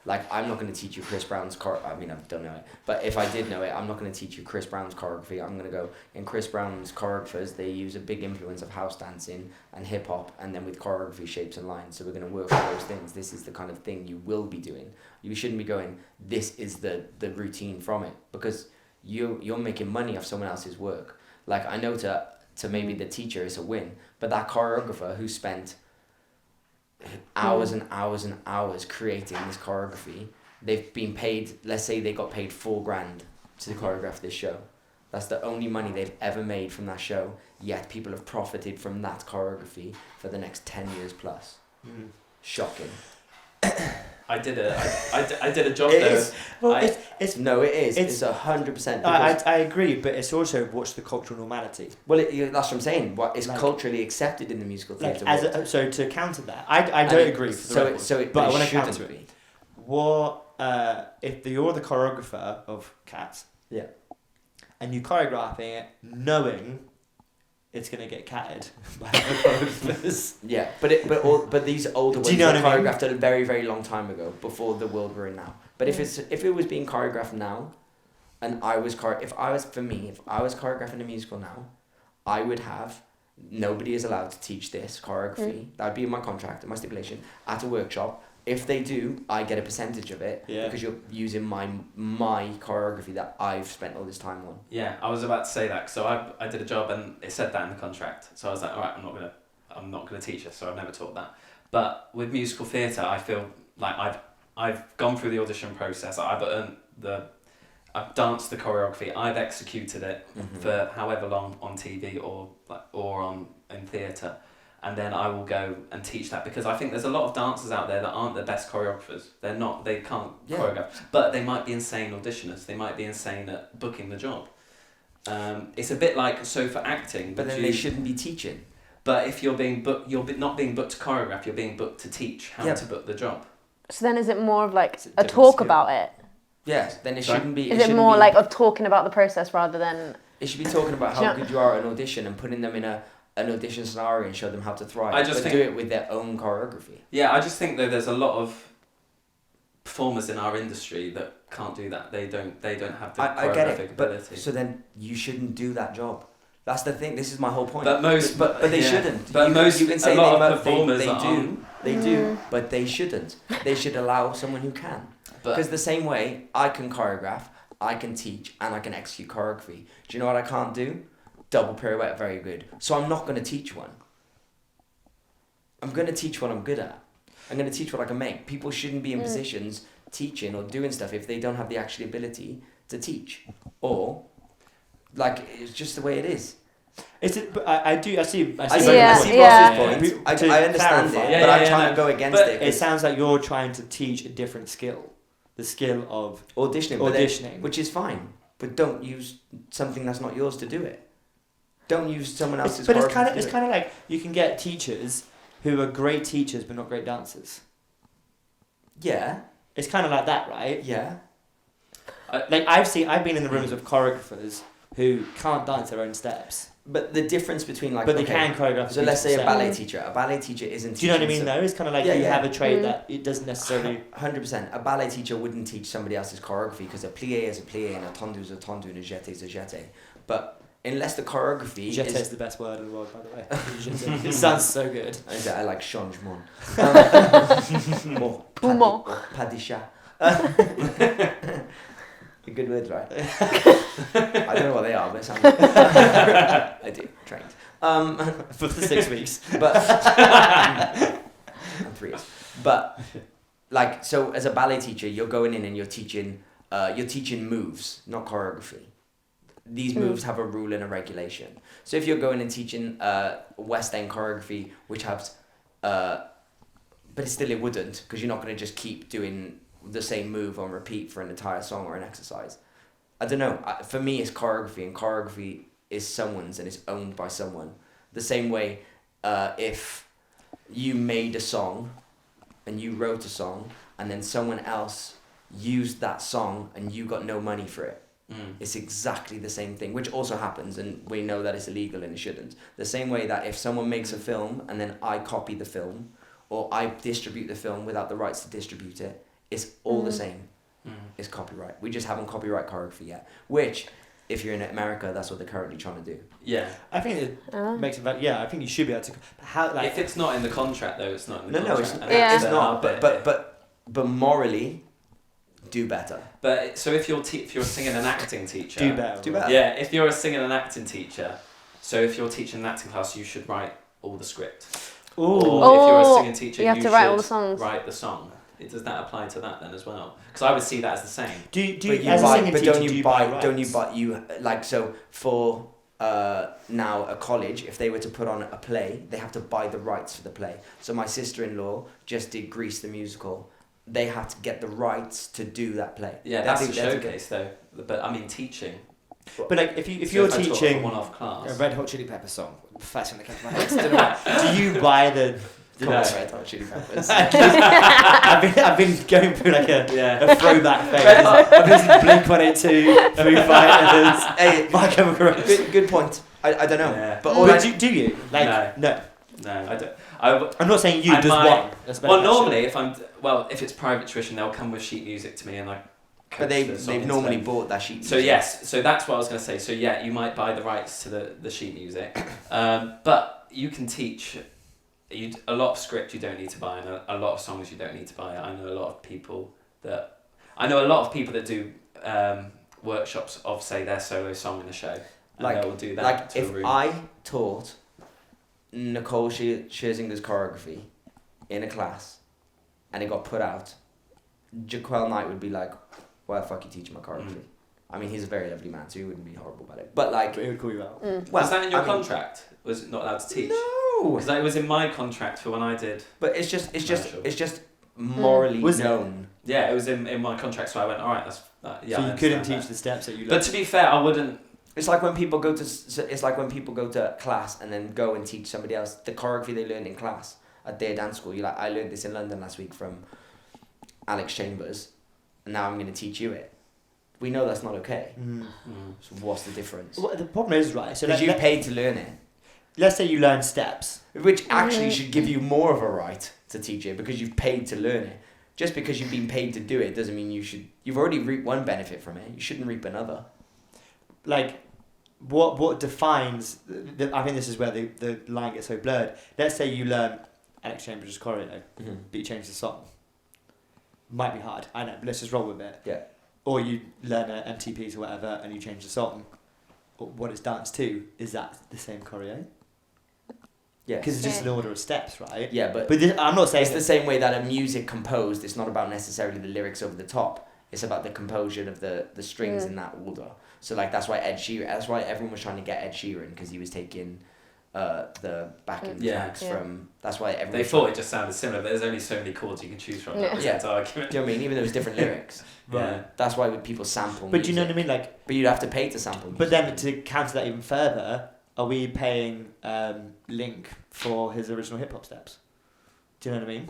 Like, I'm not going to teach you Chris Brown's I don't know it. But if I did know it, I'm not going to teach you Chris Brown's choreography. I'm going to go, in Chris Brown's choreographers, they use a big influence of house dancing and hip hop, and then with choreography, shapes and lines. So we're going to work on those things. This is the kind of thing you will be doing. You shouldn't be going, this is the routine from it. Because you're making money off someone else's work. Like, I know to maybe the teacher it's a win, but that choreographer who spent hours and hours and hours creating this choreography, they've been paid, let's say they got paid $4,000 to choreograph this show. That's the only money they've ever made from that show, yet people have profited from that choreography for the next 10 years plus. Shocking. I did a job It there. is. Well, It is. It's 100%. I agree, but it's also what's the cultural normality. Well, that's what I'm saying. What is culturally accepted in the musical theatre world. So to counter that, I don't agree. For the record, but I want to counter it. What if you're the choreographer of Cats? Yeah. And you choreographing it knowing it's gonna get catted by the choreographers. Yeah, but these older ones Do you know were what I mean? choreographed a very, very long time ago, before the world we're in now. But if it was being choreographed now, and I was choreographing a musical now, I would have, nobody is allowed to teach this choreography. That would be in my contract and my stipulation at a workshop. If they do, I get a percentage of it because you're using my choreography that I've spent all this time on. Yeah, I was about to say that. So I did a job and it said that in the contract. So I was like, all right, I'm not gonna teach it. So I've never taught that. But with musical theatre, I feel like I've gone through the audition process. I've danced the choreography. I've executed it for however long on TV or in theatre. And then I will go and teach that, because I think there's a lot of dancers out there that aren't the best choreographers. They can't choreograph, but they might be insane auditioners. They might be insane at booking the job. It's a bit like, so for acting. But then they shouldn't be teaching. But if you're being booked, you're not being booked to choreograph, you're being booked to teach how to book the job. So then is it more of like a different talk skill. about it? Yes, then it shouldn't be... Is it more like of talking about the process rather than... It should be talking about how good you are at an audition and putting them in an audition scenario and show them how to thrive. I just do it with their own choreography. Yeah, I just think that there's a lot of performers in our industry that can't do that. They don't have the choreographic ability. So then you shouldn't do that job. That's the thing. This is my whole point. But they shouldn't. But you can say a lot of performers they do, but they shouldn't. They should allow someone who can. Because the same way I can choreograph, I can teach and I can execute choreography. Do you know what I can't do? Double pirouette very good. So I'm not going to teach one. I'm going to teach what I'm good at. I'm going to teach what I can make. People shouldn't be in positions teaching or doing stuff if they don't have the actual ability to teach. Or, like, it's just the way it is. Is it? But I see. I see Ross's point. I understand clarify. it, but I'm trying to go against it. It sounds like you're trying to teach a different skill. The skill of auditioning. Which is fine. But don't use something that's not yours to do it. Don't use someone else's But it's kind of like you can get teachers who are great teachers but not great dancers. Yeah. It's kind of like that, right? Yeah. Like I've been in the rooms of choreographers who can't dance their own steps. But the difference between like... But they can choreograph. So let's say a ballet teacher. A ballet teacher isn't... Do you know what I mean though? It's kind of like you have a trade that it doesn't necessarily... 100%. A ballet teacher wouldn't teach somebody else's choreography because a plié is a plié and a tendu is a tendu and a jeté is a jeté. But unless the choreography jeté is the best word in the world, by the way. It sounds so good. I like changement. Or Pas de chat. Good words, right? I don't know what they are, but it sounds like I do, trained. For the 6 weeks. But and 3 years. But like, so as a ballet teacher, you're going in and you're teaching moves, not choreography. These moves have a rule and a regulation. So if you're going and teaching West End choreography, which has, but it wouldn't, because you're not going to just keep doing the same move on repeat for an entire song or an exercise. I don't know. For me, it's choreography, and choreography is someone's and it's owned by someone. The same way, if you made a song and you wrote a song and then someone else used that song and you got no money for it, it's exactly the same thing, which also happens, and we know that it's illegal and it shouldn't. The same way that if someone makes a film and then I copy the film or I distribute the film without the rights to distribute it, it's all the same. It's copyright. We just haven't copyright choreography yet. Which, if you're in America, that's what they're currently trying to do. Yeah. I think it makes it. Yeah, I think you should be able to. How like if it's not in the contract though, it's not in the No, contract. it's not. But morally, do better. But so if you're a singing and acting teacher, do better. Yeah, if you're a singing and acting teacher, so if you're teaching an acting class, you should write all the script. Ooh. Or if you're a singing teacher, you have to write all the songs. Write the song. Does that apply to that then as well? Because I would see that as the same. Don't you buy like, so for now a college, if they were to put on a play, they have to buy the rights for the play. So my sister-in-law just did Grease the musical. They had to get the rights to do that play. Yeah, that's a showcase though. But I mean teaching. But like if you're teaching a one-off class, a Red Hot Chili Peppers song, first thing that came to my head. Do you buy the Red Hot Chili Peppers? I've been going through like a throwback phase. I've been listening to Blink-182, Foo Fighters, My Chemical Romance. Good point. I don't know. Yeah. But do you? Like, no, I don't. I'm not saying you. Does one? Well, normally if it's private tuition, they'll come with sheet music to me and like. But they've normally bought that sheet music. So yes, so that's what I was going to say. So yeah, you might buy the rights to the sheet music, but you can teach. A lot of script you don't need to buy, and a lot of songs you don't need to buy. I know a lot of people that do workshops of, say, their solo song in a show, and they will do that. Like to if a room. I taught Nicole Scherzinger's choreography in a class, and it got put out, Jaquel Knight would be like, "Why the fuck you teaching my choreography?" I mean, he's a very lovely man, so he wouldn't be horrible about it. But like, it would call you out. Well, was that in your contract? Was it not allowed to teach? No, because it was in my contract for when I did. But it's just morally known. Yeah, it was in my contract, so I went, all right, that's that. Yeah. So you couldn't teach the steps that you learned. But to be fair, I wouldn't. It's like when people go to class and then go and teach somebody else the choreography they learned in class at their dance school. You're like, I learned this in London last week from Alex Chambers, and now I'm going to teach you it. We know that's not okay. So what's the difference? Well, the problem is, right, so because you paid to learn it. Let's say you learn steps. Which actually should give you more of a right to teach it because you've paid to learn it. Just because you've been paid to do it doesn't mean you should... You've already reaped one benefit from it. You shouldn't reap another. Like, what defines... I think this is where the line gets so blurred. Let's say you learn Alex Chambers' choreo, but you change the song. Might be hard, I know, but let's just roll with it. Yeah. or you learn an MTPs or whatever, and you change the song. What it's danced to, is that the same choreo? Yeah. Because it's just an order of steps, right? Yeah, but this, I'm not saying it's the same way that a music composed. It's not about necessarily the lyrics over the top. It's about the composure of the strings in that order. So like that's why everyone was trying to get Ed Sheeran, because he was taking the backing tracks from. That's why everyone. They thought it just sounded similar, but there's only so many chords you can choose from. That was its argument. Do you know what I mean? Even though it was different lyrics. Yeah. That's why people sample. But music. do you know what I mean? Like, but you'd have to pay to sample. Music. But then to counter that even further, are we paying Link for his original hip hop steps? Do you know what I mean?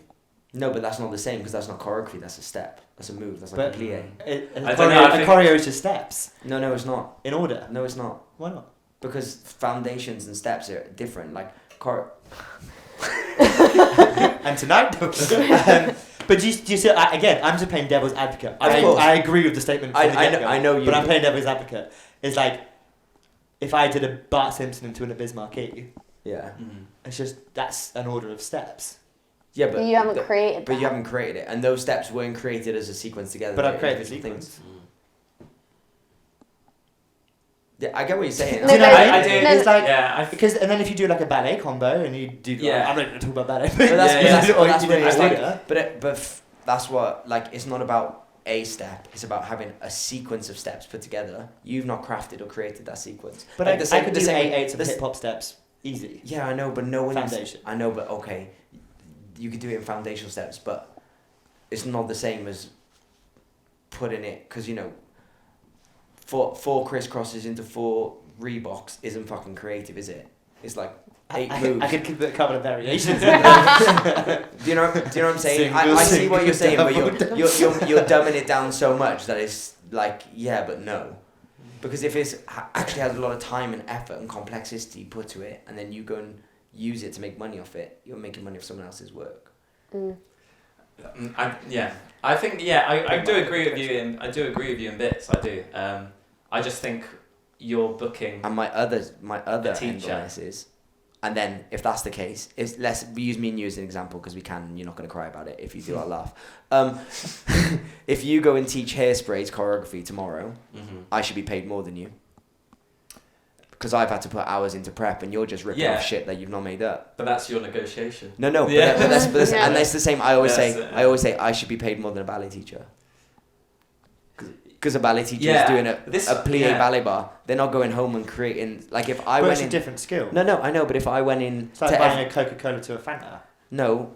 No, but that's not the same, because that's not choreography. That's a step. That's a move. That's like a plie. I don't know. A choreo is just steps. No, it's not. In order. No, it's not. Why not? Because foundations and steps are different. Like And tonight. But do you see? Again, I'm just playing devil's advocate. Of course. I agree with the statement. I know you. But I'm playing devil's advocate. It's like if I did a Bart Simpson into an Abyss Marquee. Yeah. It's just that's an order of steps. Yeah, but you haven't created. But you haven't created it, and those steps weren't created as a sequence together. But I've created the sequence. Yeah, I get what you're saying. No, Do you know what I mean? I do. It's like Yeah, because and then if you do like a ballet combo and you do I'm not going to talk about ballet. But that's That's what, like, it's not about a step. It's about having a sequence of steps put together. You've not crafted or created that sequence. But like I could do 8/8 of hip hop steps easy. Yeah, I know, but no one. Foundation. I know, but okay, you could do it in foundational steps, but it's not the same as putting it, because you know, four crisscrosses into 4 Reeboks isn't fucking creative, is it? It's like 8 moves. I could cover the variations. Do you know what I'm saying? I see what you're saying, but you're dumbing it down so much that it's like, yeah, but no. Because if it's actually has a lot of time and effort and complexity put to it, and then you go and use it to make money off it, you're making money off someone else's work. I think I do agree with you in bits. I do. I just think you're booking. And my other teacher. end on this is, and then if that's the case, let's use me and you as an example, because we can, and you're not going to cry about it. If you do, I'll laugh. If you go and teach Hairspray's choreography tomorrow, I should be paid more than you, because I've had to put hours into prep, and you're just ripping off shit that you've not made up. But that's your negotiation. No, Yeah. but that's and that's the same. I always say I should be paid more than a ballet teacher. Because a ballet teacher is doing a plie ballet bar, they're not going home and creating, like if I went in. It's a different skill. No, I know, but if I went in. It's like buying a Coca-Cola to a Fanta. No.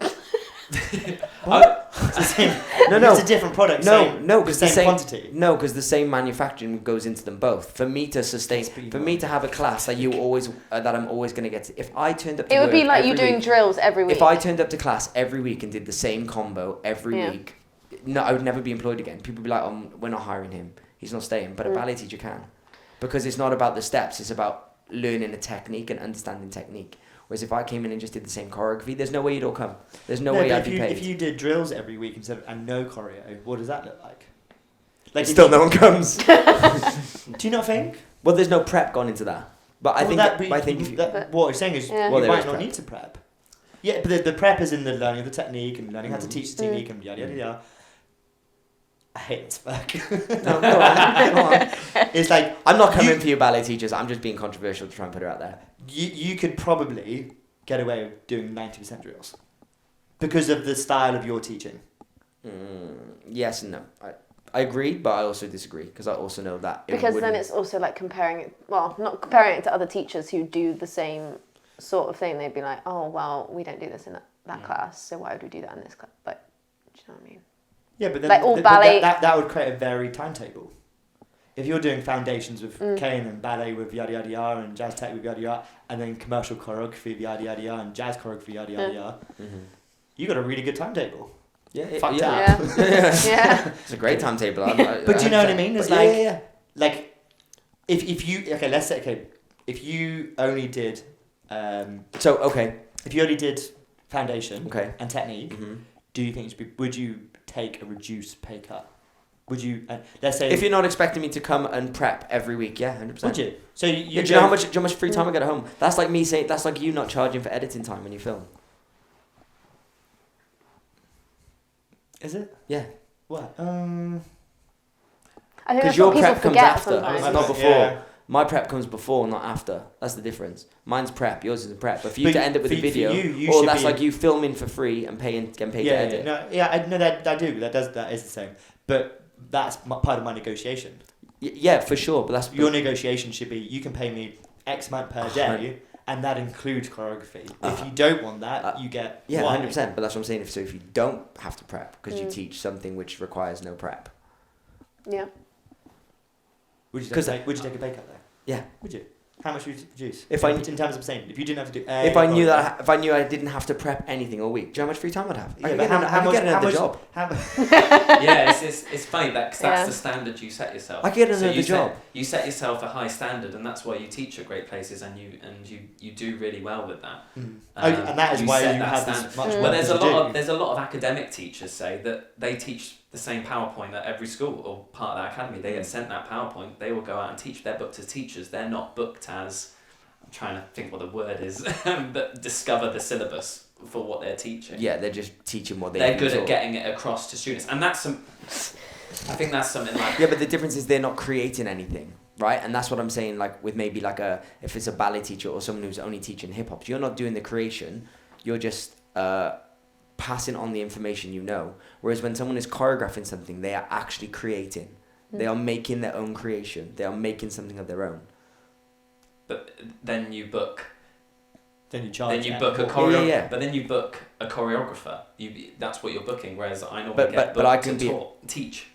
It's the same. No. It's a different product. No, because the same quantity. No, because the same manufacturing goes into them both. For me to sustain, for me to have a class that you always, that I'm always going to get to. If I turned up to it would be work like you every doing week, drills every week. If I turned up to class every week and did the same combo every week, no, I would never be employed again. People would be like, we're not hiring him. He's not staying. But a ballet teacher can. Because it's not about the steps. It's about learning a technique and understanding technique. Whereas if I came in and just did the same choreography, there's no way you'd all come. There's no way I'd be paid. If you did drills every week and no choreo, what does that look like? Like still no one comes. Do you not think? Well, there's no prep gone into that. But I think what you're saying is you might not need to prep. Yeah, but the prep is in the learning of the technique and learning how to teach the technique and yada yada yada. I hate this fuck. No, go on. It's like I'm not coming for you ballet teachers. I'm just being controversial to try and put it out there. You could probably get away with doing 90% drills because of the style of your teaching. Yes and no. I agree, but I also disagree, because I also know that because then it's also like comparing it. Well, not comparing it to other teachers who do the same sort of thing. They'd be like, oh well, we don't do this in that class, so why would we do that in this class? Like, do you know what I mean? Yeah, but then like all ballet. That would create a varied timetable. If you're doing foundations with Kane and ballet with yada yada yada and jazz tech with yada yada, and then commercial choreography with yada yada yada and jazz choreography yada yada yada, you got a really good timetable. Yeah. Yeah. It's a great timetable. But do you know what I mean? It's like if you let's say if you only did if you only did foundation and technique, do you think would you take a reduced pay cut? Would you let's say if you're not expecting me to come and prep every week, 100%. Would you? So do you know how much free time I get at home? That's like me saying that's like you not charging for editing time when you film. Is it? Yeah. What? I think Because that's your what people prep comes forget after, sometimes. not before. Yeah. My prep comes before, not after. That's the difference. Mine's prep, yours is prep. But for you But to end up with a for video, you or should that's be- like you filming for free and getting paid to edit. I do. That is the same. But that's part of my negotiation. Yeah, for sure. But that's Your negotiation should be you can pay me X amount per day, and that includes choreography. If you don't want that, you get yeah, Y. 100%. But that's what I'm saying. So if you don't have to prep because you teach something which requires no prep, Yeah. Would you take a pay cut there? yeah. Would you? How much would you produce? If in terms of percentage, if you didn't have to do, If I knew that, if I knew I didn't have to prep anything all week, do you know how much free time I'd have? I could get another job. Yeah, it's funny that 'cause that's Yeah. the standard you set yourself. I could get So another job. You set yourself a high standard, and that's why you teach at great places, and you do really well with that. And that is why set you that have standard. this much Mm. work Well, there's to a lot do. of there's a lot of academic teachers say that they teach the same PowerPoint at every school or part of that academy. They get sent that PowerPoint. They will go out and teach. They're booked as teachers. They're not booked as, I'm trying to think what the word is, but discover the syllabus for what they're teaching. Yeah, they're just teaching what They're good at getting it across to students, and that's I think that's something like. Yeah, but the difference is they're not creating anything, right? And that's what I'm saying. Like with maybe like if it's a ballet teacher or someone who's only teaching hip hop, you're not doing the creation. You're just passing on the information you know. Whereas when someone is choreographing something, they are actually creating. They are making their own creation. They are making something of their own. But then you book. Then you charge. Then you them. book a Yeah, choreo. yeah. But then you book a choreographer. That's what you're booking. Whereas I normally get but I booked can to be- teach.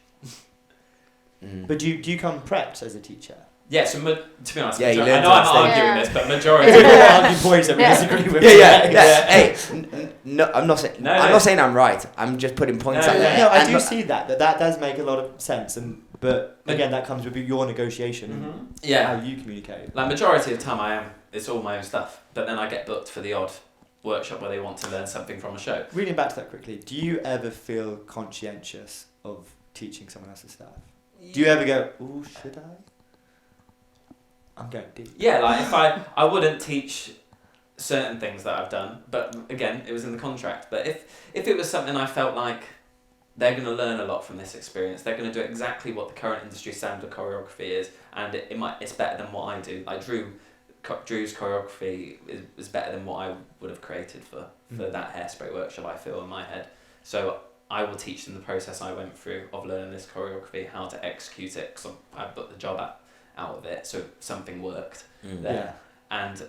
But do you come prepped as a teacher? Yeah. So to be honest, Yeah, you I learn know to I'm understand. arguing Yeah. this, but majority. Arguing points that we Yeah. disagree with. Yeah. Hey, no, I'm not saying. No, I'm no. not saying I'm right. I'm just putting points No, out no, there. No, I And do but- see that does make a lot of sense, but again, that comes with your negotiation and Yeah. how you communicate. Like majority of the time, it's all my own stuff. But then I get booked for the odd workshop where they want to learn something from a show. Reading back to that quickly, do you ever feel conscientious of teaching someone else's stuff? Do you ever go, oh, should I? I'm going deep. Yeah, like if I wouldn't teach certain things that I've done, but again, it was in the contract. But if it was something I felt like they're going to learn a lot from this experience, they're going to do exactly what the current industry standard of choreography is, and it's better than what I do. Like Drew's choreography is better than what I would have created for that hairspray workshop, I feel, in my head. So I will teach them the process I went through of learning this choreography, how to execute it, because I booked the job out of it, so something worked there. And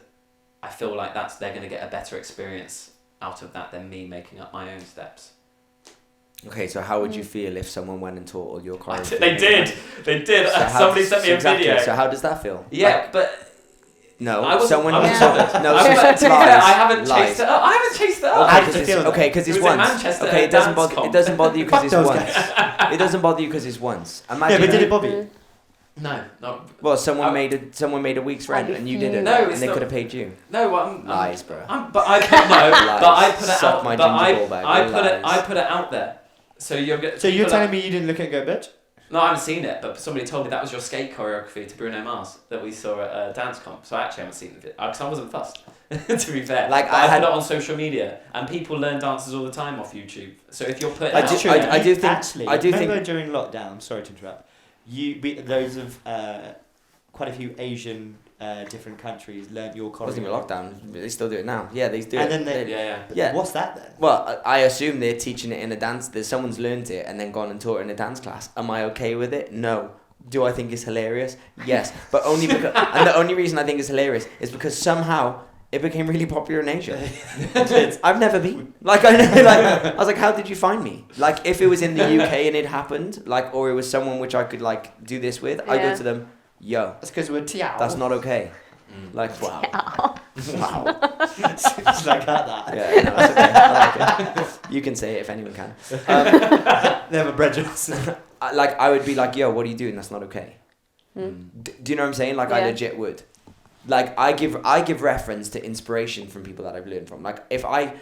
I feel like they're going to get a better experience out of that than me making up my own steps. Okay, so how would you feel if someone went and taught all your choreography? They did. So Somebody sent me a exactly. video. So how does that feel? Yeah, Like, but no, I wasn't- someone. I wasn't someone- bothered. no, I lies. haven't Lies. chased it up. I haven't chased it up. How did Okay, you feel then? because It it's was in once. Manchester Okay, at it doesn't dance bother. comp. It doesn't bother you because Fuck it's those once. guys. It doesn't bother you because it's once. Yeah, Imagine. but did it bother you? No, not. Well, someone I- made a week's rent I'd be and you didn't, No, and it's they not- could have paid you. No, Lies, bro. But I put no. But I put it Suck out. my But ginger ball bag. I put it out there. So you're good. So you're telling me you didn't look at it and go, bitch? No, I haven't seen it, but somebody told me that was your skate choreography to Bruno Mars that we saw at dance comp. So I actually haven't seen the video because I wasn't fussed. To be fair, Like, but I I had- put it on social media, and people learn dances all the time off YouTube. So if you're putting I out, do- I do think- Actually, I do think- remember during lockdown, sorry to interrupt, those of quite a few Asian different countries learnt your It wasn't choreography. even lockdown. They still do it now. Yeah, they do And it. then yeah. Yeah. What's that then? Well, I assume they're teaching it in a dance. Someone's learned it and then gone and taught it in a dance class. Am I okay with it? No. Do I think it's hilarious? Yes, but only because. And the only reason I think it's hilarious is because somehow it became really popular in Asia. I've never been. I was like, how did you find me? Like, if it was in the UK and it happened, like, or it was someone which I could like do this with, I go Yeah. to them. Yo, That's because we're Tiao. that's not okay. Like, wow, wow. It's like that. Yeah, no, it's okay. I like it. You can say it if anyone can. Never bridges. I would be like, yo, what are you doing? That's not okay. Do you know what I'm saying? Like, I Yeah. legit would. Like, I give reference to inspiration from people that I've learned from. Like, if I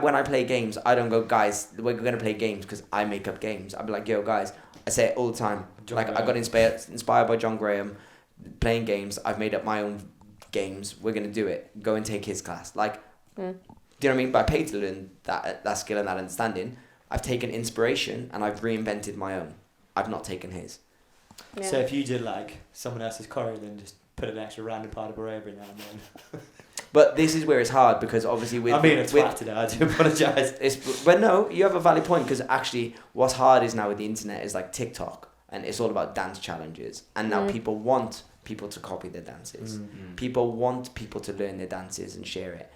when I play games, I don't go, guys, we're gonna play games because I make up games. I'd be like, yo, guys, I say it all the time. John like, I got inspired by John Graham, playing games. I've made up my own games. We're gonna do it. Go and take his class. Like, do you know what I mean? But I paid to learn that skill and that understanding. I've taken inspiration and I've reinvented my own. I've not taken his. Yeah. So if you did like someone else's choreo and then just put an extra random part of her every now and then. But this is where it's hard because obviously I'm being a twat today, I do apologise. But no, you have a valid point because actually what's hard is now with the internet is like TikTok and it's all about dance challenges and now people want people to copy their dances. People want people to learn their dances and share it.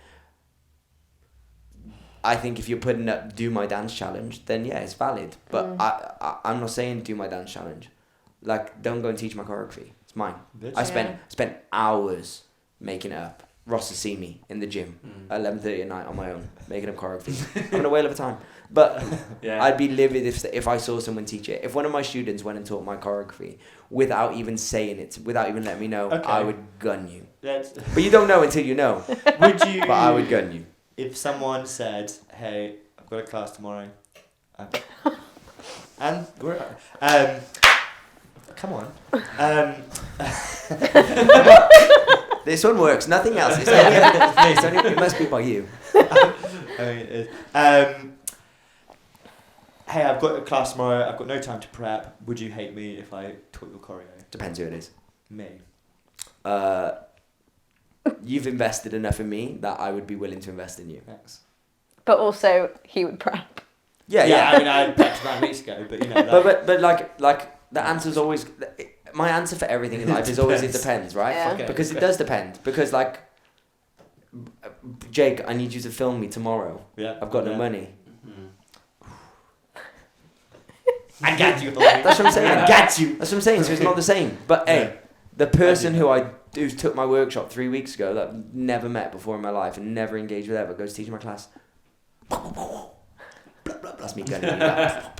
I think if you're putting up do my dance challenge, then yeah, it's valid. But I'm not saying do my dance challenge. Like, don't go and teach my choreography. It's mine. Bitch. I spent hours making it up. Ross has seen me in the gym at 11:30 at night on my own, making up choreography. I'm having a whale of a time. But I'd be livid if I saw someone teach it. If one of my students went and taught my choreography without even saying it, without even letting me know, I would gun you. But you don't know until you know. Would you? But I would gun you. If someone said, "Hey, I've got a class tomorrow," and we're come on, this one works. Nothing else. It's only, it must be by you. Hey, I've got a class tomorrow. I've got no time to prep. Would you hate me if I taught your choreo? Depends who it is. Me. You've invested enough in me that I would be willing to invest in you. Thanks. But also, he would prep. Yeah. I mean, I prepped about weeks ago, but you know. But like the answer's always. My answer for everything in life is always it depends, right? Yeah. Okay. Because it does depend. Because like, Jake, I need you to film me tomorrow. Yeah. I've got no money. I got you. That's what I'm saying. I got you. That's what I'm saying. So it's not the same. But hey, the person who took my workshop 3 weeks ago that I've never met before in my life and never engaged with ever goes to teach my class. That's me gunning you back.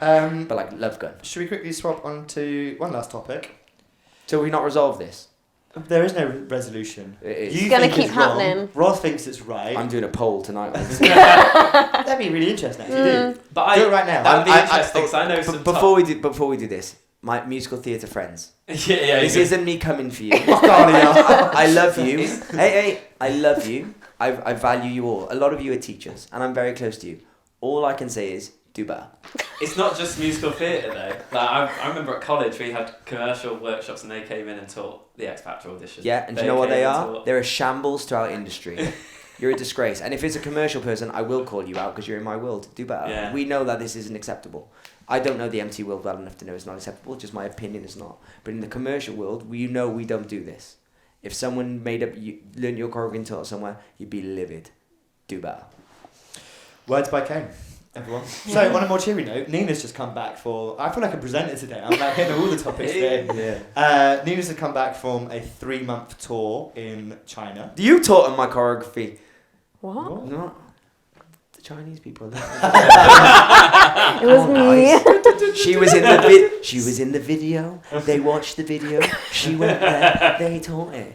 But like love gun. Should we quickly swap on to one last topic? So we not resolve this. There is no resolution. It is. You It's gonna think keep it's wrong. happening. Ross thinks it's right. I'm doing a poll tonight. That'd be really interesting actually. Do it right now. That would be interesting because I know some before we do this, my musical theatre friends. yeah. This isn't me coming for you. Fuck on, yeah. I love you. Hey, I love you. I value you all. A lot of you are teachers, and I'm very close to you. All I can say is do better. It's not just musical theatre though. Like I remember at college we had commercial workshops and they came in and taught the X Factor audition. Yeah, and do you know what they are? They're a shambles to our industry. You're a disgrace. And if it's a commercial person, I will call you out because you're in my world. Do better. Yeah. We know that this isn't acceptable. I don't know the MT world well enough to know it's not acceptable. Just my opinion is not. But in the commercial world, we don't do this. If someone learned your choreography and taught somewhere, you'd be livid. Do better. Words by Kane, everyone. So on a more cheery note, Nina's just come back for. I feel like a presenter today. I'm like hitting all the topics today. Yeah. Nina's just come back from a 3-month tour in China. You taught them my choreography. What? No. The Chinese people. It was me. She was in the video. They watched the video. She went there. They taught it.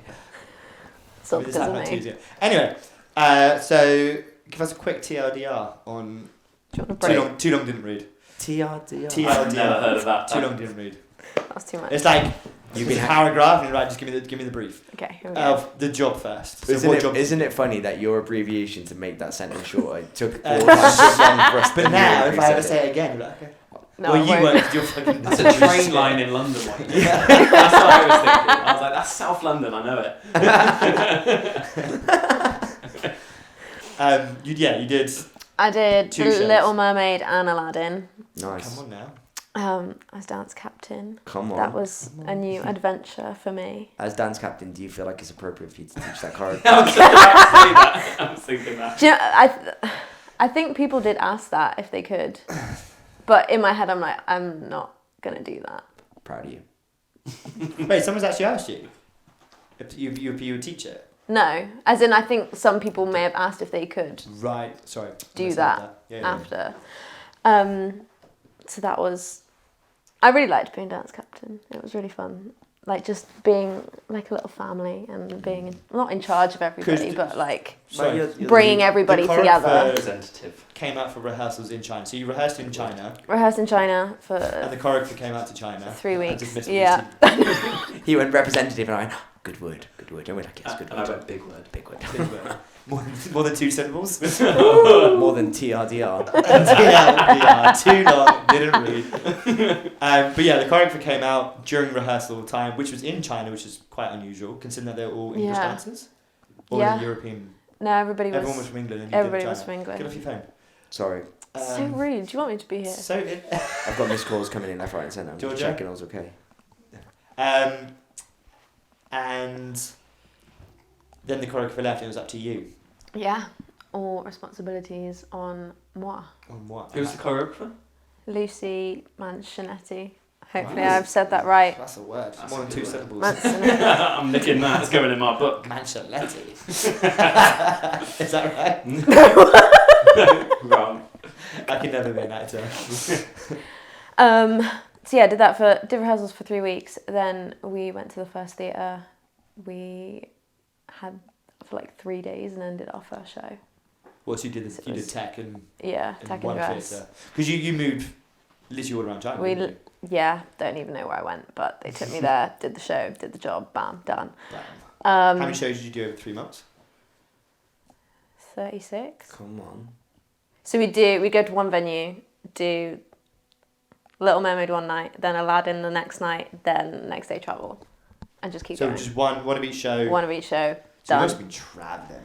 So We because just of had that me. Tuesday. Anyway, so give us a quick TLDR on. Do you want to break? Too long didn't read. TRDR. I've never heard of that. Too long didn't read. That's too much. It's like You've it's been a paragraph and you're like, just give me the brief Okay, here we go. of the job first. So what job? Isn't it funny that your abbreviation to make that sentence shorter took 4 times as long for us? But now, if I ever say it again, you're like, okay. No, well, I you won't. won't 'cause you're fucking. That's a train line in London one. Yeah. That's what I was thinking. I was like, that's South London, I know it. You did. I did 2 The shows. Little Mermaid and Aladdin. Nice. Come on now. I was dance captain. Come on. That was a new adventure for me. As dance captain, do you feel like it's appropriate for you to teach that choreography? I was thinking that. Do you know, I think people did ask that if they could. But in my head, I'm like, I'm not going to do that. Proud of you. Wait, someone's actually asked you if you would teach it. No, as in I think some people may have asked if they could Right. Sorry. do I misheard that Yeah. after. So that was, I really liked being dance captain. It was really fun. Like just being like a little family and being not in charge of everybody, but like Sorry. bringing everybody the together. choreographer Representative. Came out for rehearsals in China. So you rehearsed in China, Rehearsed in China for and the choreographer came out to China. 3 I weeks. just missed what Yeah. you said. He went representative and I went, Good word. Don't we like it? It's good And I word. went big word. Big word. Big word. More than 2 syllables? More than TRDR. Yeah, too long, didn't read. But yeah, the choreography came out during rehearsal time, which was in China, which is quite unusual, considering that they were all English Yeah. dancers. All Yeah. in European. No, Everyone was from England and you everybody did was China. from England. Get off your phone. Sorry. So rude. Do you want me to be here? So I've got missed calls coming in left, right, and centre. I'm just Georgia? checking all's okay. And then the choreographer left and it was up to you. Yeah. All responsibilities on moi. On what? Who's the choreographer? Lucy Manchinetti. Hopefully Wow. I've said that right. That's a word. That's More a than good 2 word. syllables. Manchinetti. I'm nicking that. It's going in my book. Manchinetti. Is that right? Wrong. I could never be an actor. So yeah, did rehearsals for 3 weeks. Then we went to the first theatre. We had for like 3 days and then did our first show. Well, so you did So it you did was- tech and Yeah, tech and one dress. theatre. Because you moved literally all around China. We didn't Yeah, don't even know where I went, but they took me there, did the show, did the job, bam, done. you? How Um, many shows did you do over 3 months? 36. Come on. So we go to one venue, do Little Mermaid one night, then Aladdin the next night, then next day travel, and just keep So going. just one of each show. One of each show, So you done. must have been travelling.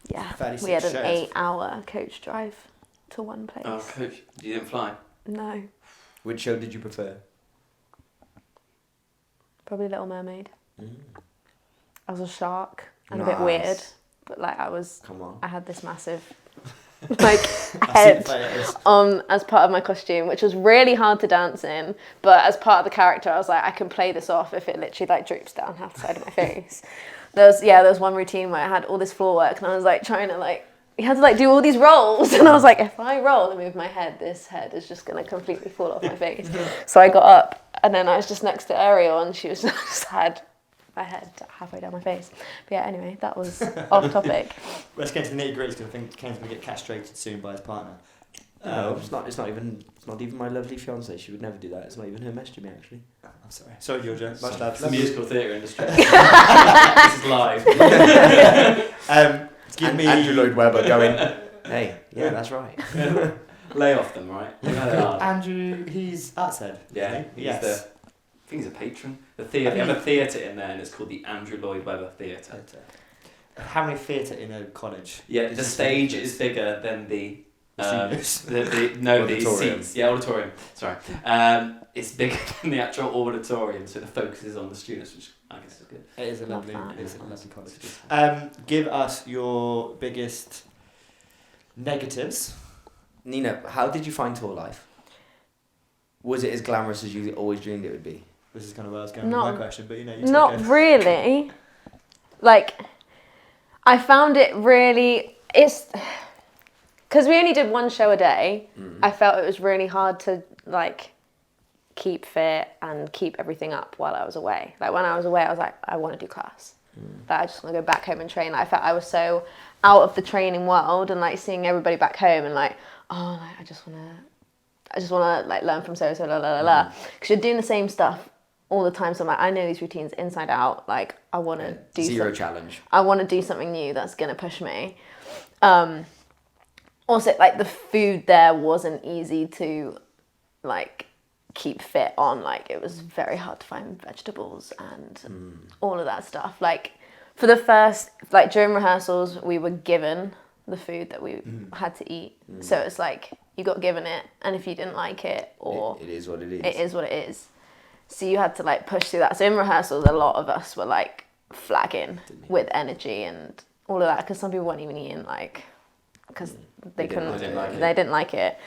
Yeah, 36 we had an shows. 8-hour coach drive to one place. Oh, coach, you didn't fly. No, Which show did you prefer? probably Little Mermaid. Mm. I was a shark and a Nice. bit weird, but like Come on. I had this massive like I've seen head photos. on as part of my costume, which was really hard to dance in. But as part of the character, I was like, I can play this off if it literally like droops down half the side of my face. There was one routine where I had all this floor work and I was like trying to like, you had to like do all these rolls, and I was like, if I roll and move my head, this head is just gonna completely fall off my face. So I got up and then I was just next to Ariel and she was just had my head halfway down my face. But yeah, anyway, that was off topic. Let's get into the nitty gritty because I think Kane's going to get castrated soon by his partner. No, it's not even my lovely fiance. She would never do that. It's not even her messaging me actually. I'm sorry. Sorry, Georgia. Much love. It's the musical theatre industry. This is live. Give me Andrew Lloyd Webber going. Hey, yeah, that's right. Lay off them, right? You know they are. Andrew. He's arts head. Yeah, isn't he? he's Yes. I think he's a patron. The theatre. They have a theatre in there, and it's called the Andrew Lloyd Webber Theatre. How many theatre in a college? Yeah, Is the it stage ridiculous? is bigger than the Studios. the Auditorium. seats. Yeah, auditorium. Sorry. It's bigger than the actual auditorium, so the focus is on the students, which I guess is good. It is a Love lovely. that. It's a lovely college. Give us your biggest negatives. Nina, how did you find tour life? Was it as glamorous as you always dreamed it would be? This is kind of where I was going Not- with my question, but you know, you Not take it. really. Like, I found it really. It's because we only did one show a day. I felt it was really hard to like keep fit and keep everything up while I was away. Like when I was away, I was like, I want to do class. Like I just want to go back home and train. Like, I felt I was so out of the training world and like seeing everybody back home and like, oh, like, I just want to like learn from so la la la la. Because you're doing the same stuff all the time. So I'm like, I know these routines inside out. Like I want to do Zero challenge. I want to do something new that's going to push me. Also, like the food there wasn't easy to like keep fit on. Like it was very hard to find vegetables and all of that stuff. Like for the first, like during rehearsals, we were given the food that we had to eat. So it's like you got given it, and if you didn't like it, or It is what it is. it is what it is. So you had to like push through that. So in rehearsals, a lot of us were like flagging with energy and all of that because some people weren't even eating like because they didn't couldn't. like it. They didn't like it.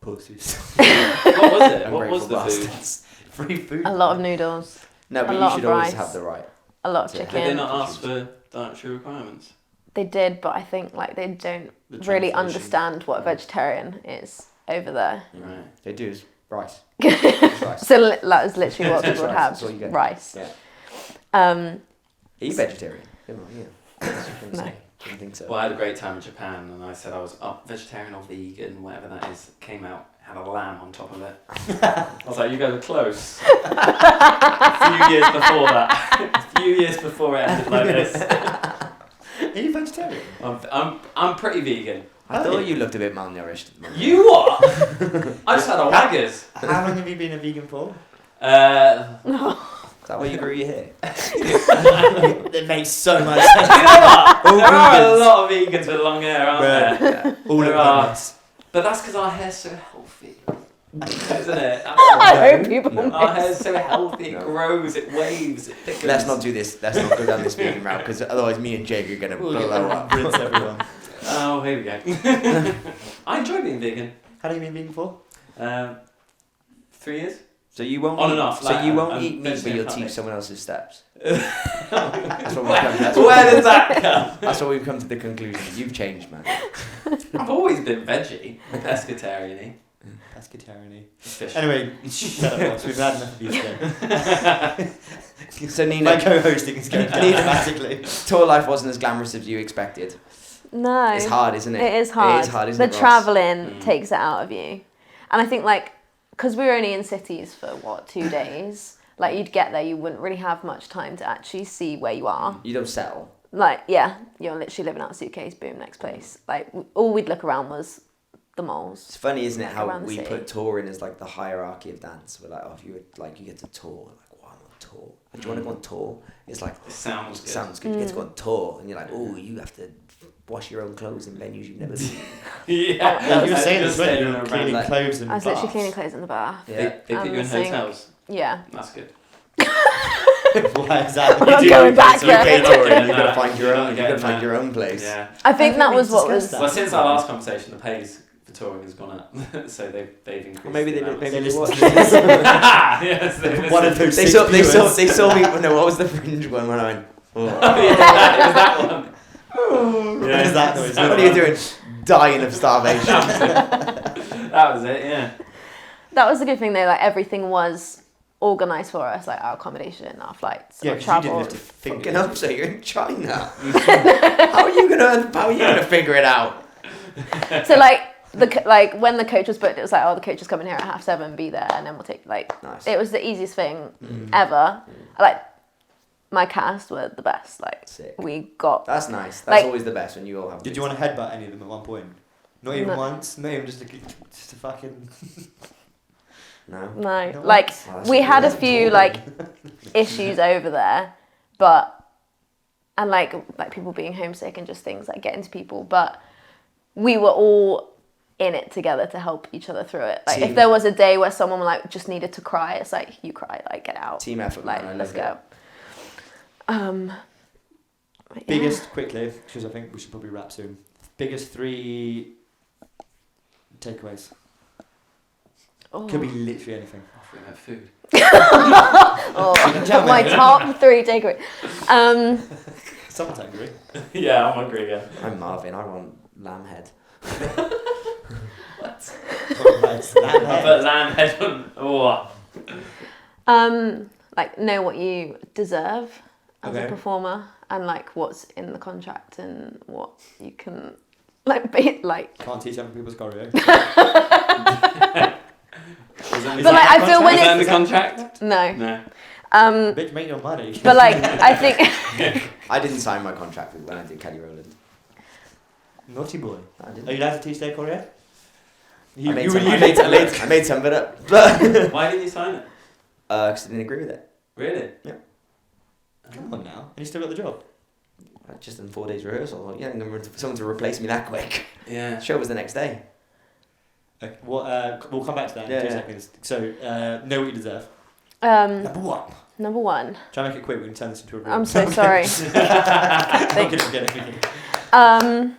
Pussies. What was it? What was Ungrateful the food? bastards. Free food. A lot of noodles, No, but A you lot should of always rice. have the right. a lot of Yeah. Did they chicken. not ask for dietary requirements? They did, but I think like they don't The really translation. understand what vegetarian is over there. Right. They do is rice. It's rice. So that is literally what It's people would rice, have: that's all you get. rice. Yeah. Um, Are you vegetarian? Come on, yeah. No. Didn't think so. Well, I had a great time in Japan, and I said I was vegetarian or vegan, whatever that is. Came out had a lamb on top of it. I was like, you guys are close. A few years before it ended like this. Are you vegetarian? I'm pretty vegan. I thought you looked a bit malnourished. You what? I just had a Waggers. How long have you been a vegan for? Is that why you grew your hair? It makes so much sense. You know what? All There are a vegans. lot of vegans with long hair, aren't there? Yeah. All There of are. us. But that's because our hair's so healthy. Isn't it? That's I why. hope people Our miss. hair's so healthy, it No. grows, it waves, it thickens. Let's not do this. Let's not go down this vegan route because otherwise me and Jake are gonna blow up. Rinse everyone. Oh, here we go. I enjoy being vegan. How long have you been vegan for? 3 years? So you won't On eat, and off, So like, you won't I'm eat meat, but vegetarian, you'll can't teach I? someone else's steps. Where That's what we've come. does that come? That's what we've come to the conclusion. You've changed, man. I've always been veggie, pescatarian-y. Pescatarian. Fish. Anyway, shut up, Ross. We've had enough of you today. So My Nina, co-hosting is going down Nina- dramatically. tour life wasn't as glamorous as you expected. No. It's hard, isn't it? It is hard. It is hard, isn't the it, Ross? travelling Mm. takes it out of you. And I think, like, because we were only in cities for, 2 days, like, you'd get there, you wouldn't really have much time to actually see where you are. You don't settle. Like, yeah, you're literally living out a suitcase, boom, next place. Like, all we'd look around was the malls. It's funny, isn't it, Like how around the we city. put touring as like the hierarchy of dance. We're like, oh, if you would, like, you get to tour, like, well, I'm on tour. Do you want to go on tour? It's like, It sounds good. sounds good. You get to go on tour, and you're like, oh, you have to wash your own clothes in venues you've never seen. Yeah, you were saying Just this, weren't staying you? around. Cleaning like- clothes and I was literally baths. cleaning clothes in the bath. Yeah. They put you in the sink. hotels. Yeah. That's good. Why is that? I'm not You do going it back so You there. pay okay, touring, Yeah, you're gonna no, find your you're own. not You're gonna getting find that. your own place. Yeah. I think that we was what discussed was... that. Well, since our last conversation, the pays for touring has gone up, so they've increased. Well, maybe they the did. amount. Maybe They they listen watched. to this. Yes, they listen. One of those They six saw. They saw. viewers. They saw me. No, what was the Fringe one when I went? Oh. Oh, yeah, it was that one. What is that noise? What are you doing? Dying of starvation. That was it. Yeah. That was the good thing though, like everything was organised for us, like our accommodation, our flights, Yeah, our 'cause you didn't travel. have to think. Fucking up, so you're in China. How are you gonna figure it out? So like like when the coach was booked, it was like, oh, the coach is coming here at 7:30, be there, and then we'll take like. Nice. It was the easiest thing ever. Like my cast were the best. Like Sick. we got. That's nice. That's Like- always the best when you all have. Did you want to headbutt any of them at one point? Not even No. once. Not even just a fucking. No. No, No. like Oh, that's we had a good. few like issues over there, and like people being homesick and just things like getting to people, but we were all in it together to help each other through it. Like Team. if there was a day where someone like just needed to cry, it's like you cry, like get out, Team effort, like man. I let's love go. But yeah. Biggest, quickly, because I think we should probably wrap soon. Biggest 3 takeaways. Oh. Could be literally anything. Offering her food. Oh, my top 3 takeaways. Someone's angry. Yeah, I'm hungry again. it. I'm Marvin. I want lamb head. Oh, nice. I put lamb head on. Oh. Like know what you deserve as Okay. a performer, and like what's in the contract and what you can like be like. Can't teach other people's choreo. But like I feel when Is that in the it's contract? no. No. Bitch, make your money. But like I think I didn't sign my contract when I did Kelly Rowland. Naughty boy. I Are didn't. you allowed to teach their choreo? I made some of it up, but Why didn't you sign it? because I didn't agree with it. Really? Come on now. And you still got the job. I just in 4 days rehearsal. Yeah, and someone to replace me that quick. Yeah. Show was the next day. Okay. We'll come back to that in Yeah, 2 yeah. seconds. So, know what you deserve. number 1. Try and make it quick. We can turn this into a reel. I'm so sorry. I'm kidding, get it.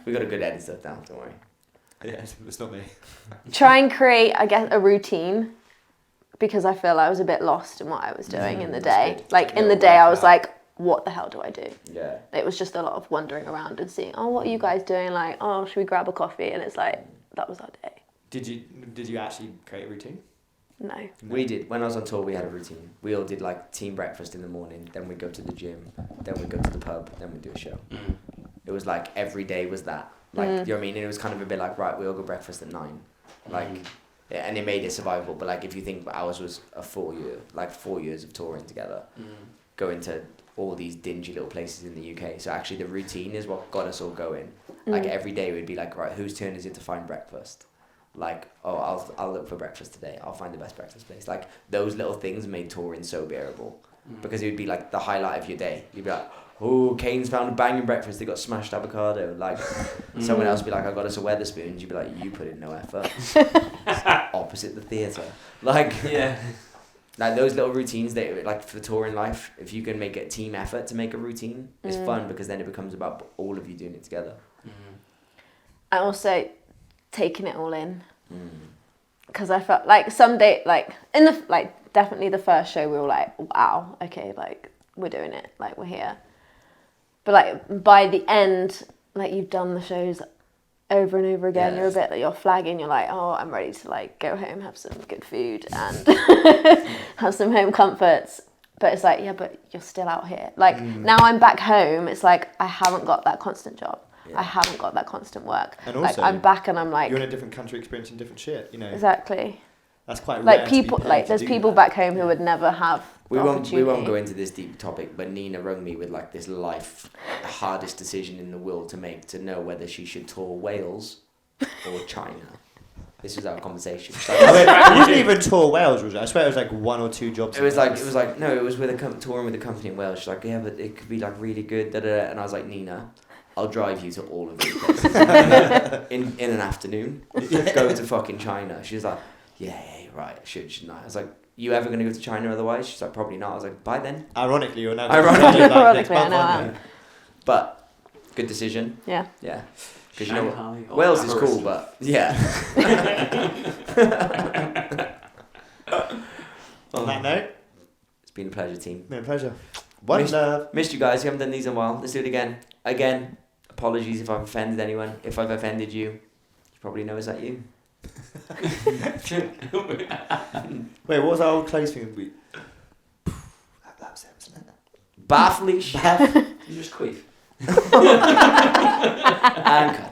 We got a good editor down. Don't worry. Yeah, it's not me. Try and create, I guess, a routine, because I feel I was a bit lost in what I was doing in the day. that's good. Like in Yeah, the day, I work was out. like, what the hell do I do? Yeah. It was just a lot of wandering around and seeing, oh, what are you guys doing? Like, oh, should we grab a coffee? And it's like, that was our day. Did you actually create a routine? No. We did. When I was on tour, we had a routine. We all did like team breakfast in the morning. Then we'd go to the gym. Then we'd go to the pub. Then we'd do a show. Mm. It was like every day was that. Like, you know what I mean? And it was kind of a bit like, right, we all go breakfast at 9. Like, Yeah, and it made it survivable. But like if you think ours was a 4 years of touring together, going to all these dingy little places in the UK. So actually the routine is what got us all going. Like every day we'd be like, right, whose turn is it to find breakfast? Like, oh, I'll look for breakfast today. I'll find the best breakfast place. Like those little things made touring so bearable because it would be like the highlight of your day. You'd be like, oh, Kane's found a banging breakfast. They got smashed avocado. Like someone else would be like, I got us a Weatherspoons. You'd be like, you put in no effort. Opposite the theatre. Like Yeah. Like those little routines, they like for touring life. If you can make a team effort to make a routine, it's fun because then it becomes about all of you doing it together. And also taking it all in, because I felt like someday, like in the like definitely the first show, we were like, wow, okay, like we're doing it, like we're here. But like by the end, like you've done the shows over and over again, you're a bit like you're flagging, you're like, oh, I'm ready to like go home, have some good food and have some home comforts. But it's like, yeah, but you're still out here. Like now I'm back home, it's like I haven't got that constant job. I haven't got that constant work. And also, like I'm back and I'm like, you're in a different country experiencing different shit, you know. Exactly. That's quite like rare people to be like paid there's to do people that. back home who would never have We the won't opportunity. go into this deep topic, but Nina rung me with like this life hardest decision in the world to make, to know whether she should tour Wales or China. This was our conversation. It wasn't even tour Wales, was it? I swear it was like 1 or 2 jobs. It was like no, it was with touring with a company in Wales. She's like, yeah, but it could be like really good. Da, da, da. And I was like, Nina, I'll drive you to all of these places in an afternoon. Go to fucking China. She was like, yeah, right, shouldn't I? I was like, you ever gonna go to China otherwise? She's like, probably not. I was like, bye then. Ironically, you're now. Ironically, Ironically, I know I am. But good decision. Yeah. Yeah. Because you know Shanghai or Wales is Paris. cool, but yeah. On that note, It's been a pleasure, team. been a pleasure. One love. Missed you guys. You haven't done these in a while. Let's do it again. Again, apologies if I've offended anyone. If I've offended you, you probably know is that you. Wait, what was our old clothes thing? That was it, wasn't it? Bath leash. You just queef. And cut.